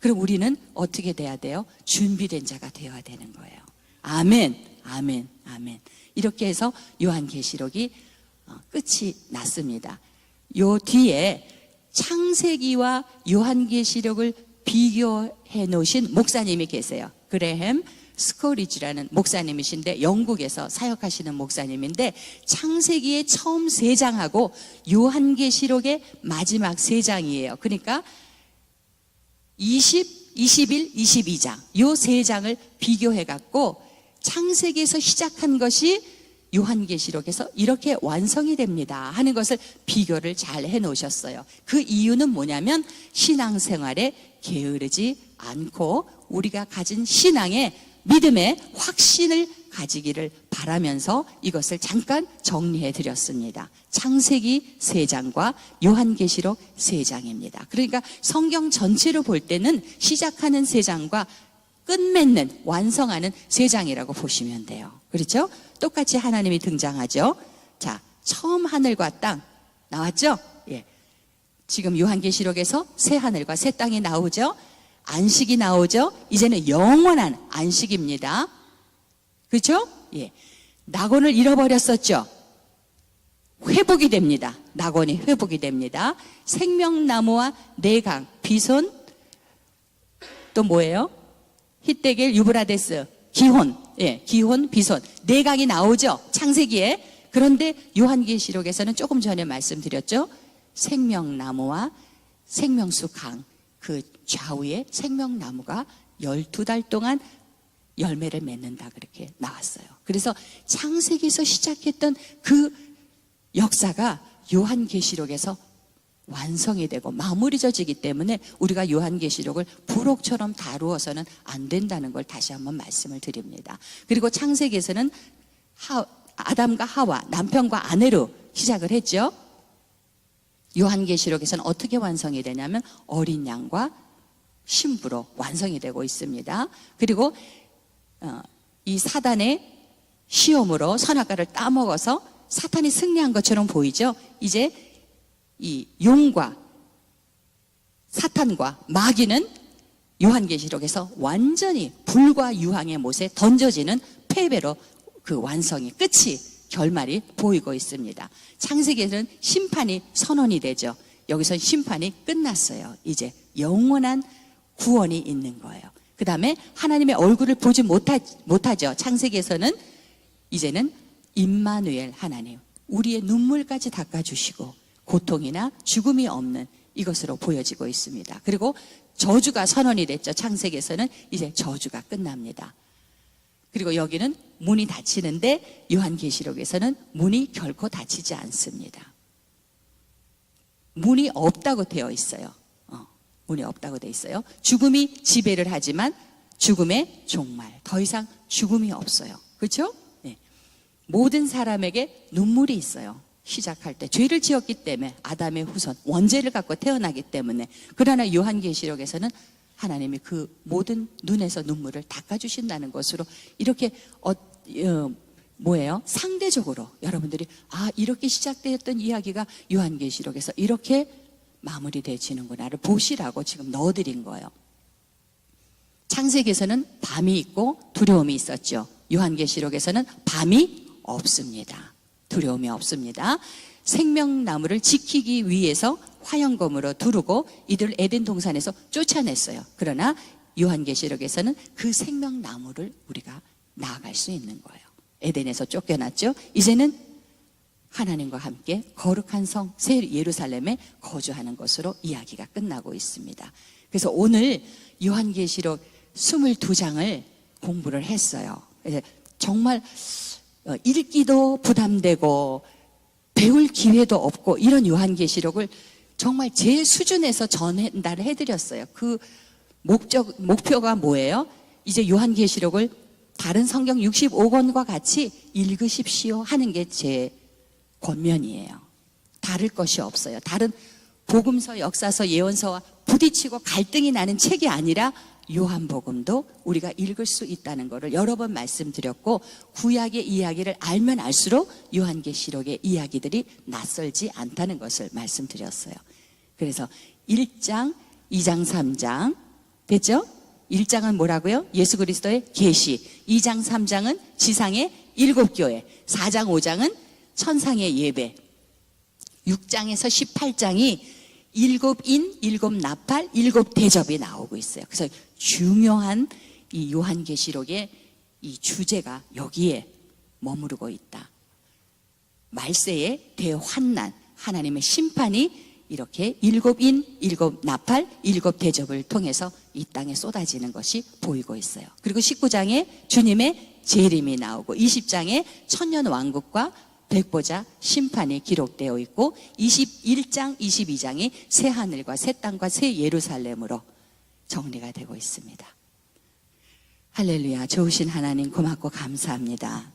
S1: 그럼 우리는 어떻게 돼야 돼요? 준비된 자가 되어야 되는 거예요. 아멘. 아멘. 아멘. 이렇게 해서 요한계시록이 끝이 났습니다. 요 뒤에 창세기와 요한계시록을 비교해 놓으신 목사님이 계세요. 그레햄 스코리지라는 목사님이신데 영국에서 사역하시는 목사님인데 창세기의 처음 3장하고 요한계시록의 마지막 3장이에요. 그러니까 20, 21, 22장 요 3장을 비교해갖고 창세기에서 시작한 것이 요한계시록에서 이렇게 완성이 됩니다 하는 것을 비교를 잘 해놓으셨어요. 그 이유는 뭐냐면 신앙생활에 게으르지 않고 우리가 가진 신앙의 믿음의 확신을 가지기를 바라면서 이것을 잠깐 정리해 드렸습니다. 창세기 3장과 요한계시록 3장입니다. 그러니까 성경 전체로 볼 때는 시작하는 3장과 끝맺는 완성하는 3장이라고 보시면 돼요. 그렇죠? 똑같이 하나님이 등장하죠. 자, 처음 하늘과 땅 나왔죠? 예. 지금 요한계시록에서 새 하늘과 새 땅이 나오죠. 안식이 나오죠. 이제는 영원한 안식입니다. 그렇죠? 예. 낙원을 잃어버렸었죠. 회복이 됩니다. 낙원이 회복이 됩니다. 생명나무와 내강, 비손, 또 뭐예요? 히데겔, 유브라데스, 기혼, 예, 기혼, 비손, 내강이 나오죠. 창세기에. 그런데 요한계시록에서는 조금 전에 말씀드렸죠. 생명나무와 생명수 강, 그 좌우에 생명나무가 12달 동안 열매를 맺는다 그렇게 나왔어요. 그래서 창세기에서 시작했던 그 역사가 요한계시록에서 완성이 되고 마무리 져지기 때문에 우리가 요한계시록을 부록처럼 다루어서는 안 된다는 걸 다시 한번 말씀을 드립니다. 그리고 창세기에서는 아담과 하와, 남편과 아내로 시작을 했죠. 요한계시록에서는 어떻게 완성이 되냐면 어린 양과 신부로 완성이 되고 있습니다. 그리고 이 사단의 시험으로 선악과를 따먹어서 사탄이 승리한 것처럼 보이죠. 이제 이 용과 사탄과 마귀는 요한계시록에서 완전히 불과 유황의 못에 던져지는 패배로 그 완성이 끝이 결말이 보이고 있습니다. 창세기에는 심판이 선언이 되죠. 여기서 심판이 끝났어요. 이제 영원한 구원이 있는 거예요. 그 다음에 하나님의 얼굴을 보지 못하죠. 창세기에서는 이제는 임마누엘 하나님, 우리의 눈물까지 닦아주시고 고통이나 죽음이 없는 이것으로 보여지고 있습니다. 그리고 저주가 선언이 됐죠. 창세기에서는 이제 저주가 끝납니다. 그리고 여기는 문이 닫히는데 요한계시록에서는 문이 결코 닫히지 않습니다. 문이 없다고 되어 있어요. 문이 없다고 되어 있어요. 죽음이 지배를 하지만 죽음의 종말, 더 이상 죽음이 없어요. 그렇죠? 네. 모든 사람에게 눈물이 있어요. 시작할 때 죄를 지었기 때문에 아담의 후손, 원죄를 갖고 태어나기 때문에. 그러나 요한계시록에서는 하나님이 그 모든 눈에서 눈물을 닦아주신다는 것으로 이렇게 상대적으로 여러분들이 이렇게 시작되었던 이야기가 요한계시록에서 이렇게 마무리되지는구나를 보시라고 지금 넣어드린 거예요. 창세기에서는 밤이 있고 두려움이 있었죠. 요한계시록에서는 밤이 없습니다. 두려움이 없습니다. 생명나무를 지키기 위해서 화영검으로 두르고 이들을 에덴 동산에서 쫓아냈어요. 그러나 요한계시록에서는 그 생명나무를 우리가 나아갈 수 있는 거예요. 에덴에서 쫓겨났죠. 이제는 하나님과 함께 거룩한 성 새 예루살렘에 거주하는 것으로 이야기가 끝나고 있습니다. 그래서 오늘 요한계시록 22장을 공부를 했어요. 정말 읽기도 부담되고 배울 기회도 없고 이런 요한계시록을 정말 제 수준에서 전달을 해드렸어요. 그 목표가 뭐예요? 이제 요한계시록을 다른 성경 65권과 같이 읽으십시오 하는 게 제 권면이에요. 다를 것이 없어요. 다른 복음서, 역사서, 예언서와 부딪히고 갈등이 나는 책이 아니라 요한복음도 우리가 읽을 수 있다는 것을 여러 번 말씀드렸고 구약의 이야기를 알면 알수록 요한계시록의 이야기들이 낯설지 않다는 것을 말씀드렸어요. 그래서 1장, 2장, 3장 됐죠? 1장은 뭐라고요? 예수 그리스도의 계시. 2장, 3장은 지상의 7교회. 4장, 5장은 천상의 예배. 6장에서 18장이 7인, 7나팔, 7대접이 나오고 있어요. 그래서 중요한 이 요한계시록의 이 주제가 여기에 머무르고 있다. 말세의 대환난, 하나님의 심판이 이렇게 7인, 7나팔, 7대접을 통해서 이 땅에 쏟아지는 것이 보이고 있어요. 그리고 19장에 주님의 재림이 나오고 20장에 천년 왕국과 백보자 심판이 기록되어 있고 21장, 22장이 새 하늘과 새 땅과 새 예루살렘으로 정리가 되고 있습니다. 할렐루야, 좋으신 하나님 고맙고 감사합니다.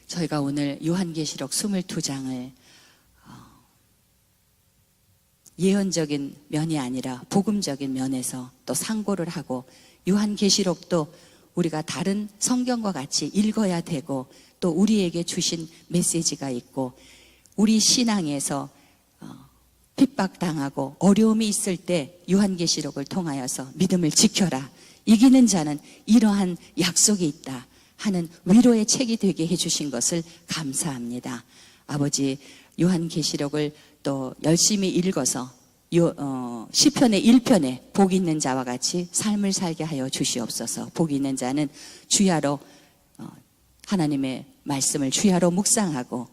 S1: 저희가 오늘 요한계시록 22장을 예언적인 면이 아니라 복음적인 면에서 또 상고를 하고, 요한계시록도 우리가 다른 성경과 같이 읽어야 되고 또 우리에게 주신 메시지가 있고, 우리 신앙에서 핍박당하고 어려움이 있을 때 요한계시록을 통하여서 믿음을 지켜라, 이기는 자는 이러한 약속이 있다 하는 위로의 책이 되게 해주신 것을 감사합니다. 아버지, 요한계시록을 또 열심히 읽어서 시편의 1편에 복 있는 자와 같이 삶을 살게 하여 주시옵소서. 복 있는 자는 주야로 하나님의 말씀을 주야로 묵상하고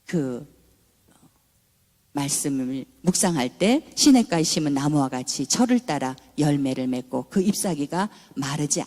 S1: 그 말씀을 묵상할 때 시냇가에 심은 나무와 같이 철을 따라 열매를 맺고 그 잎사귀가 마르지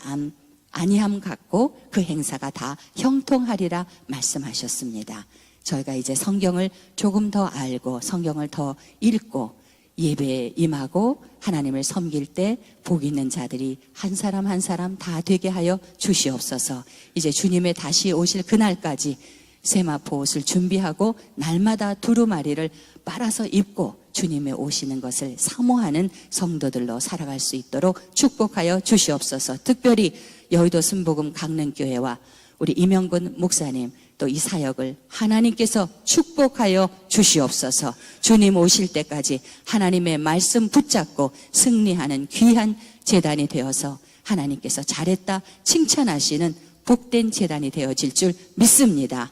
S1: 아니함 같고 그 행사가 다 형통하리라 말씀하셨습니다. 저희가 이제 성경을 조금 더 알고 성경을 더 읽고 예배에 임하고 하나님을 섬길 때 복 있는 자들이 한 사람 한 사람 다 되게 하여 주시옵소서. 이제 주님의 다시 오실 그날까지 세마포 옷을 준비하고 날마다 두루마리를 빨아서 입고 주님의 오시는 것을 사모하는 성도들로 살아갈 수 있도록 축복하여 주시옵소서. 특별히 여의도 순복음 강릉교회와 우리 이명근 목사님 또 이 사역을 하나님께서 축복하여 주시옵소서. 주님 오실 때까지 하나님의 말씀 붙잡고 승리하는 귀한 제단이 되어서 하나님께서 잘했다 칭찬하시는 복된 제단이 되어질 줄 믿습니다.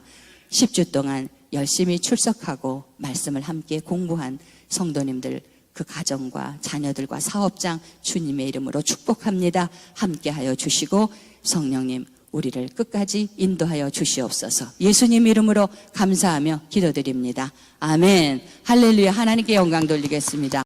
S1: 10주 동안 열심히 출석하고 말씀을 함께 공부한 성도님들, 그 가정과 자녀들과 사업장 주님의 이름으로 축복합니다. 함께하여 주시고 성령님 우리를 끝까지 인도하여 주시옵소서. 예수님 이름으로 감사하며 기도드립니다. 아멘. 할렐루야. 하나님께 영광 돌리겠습니다.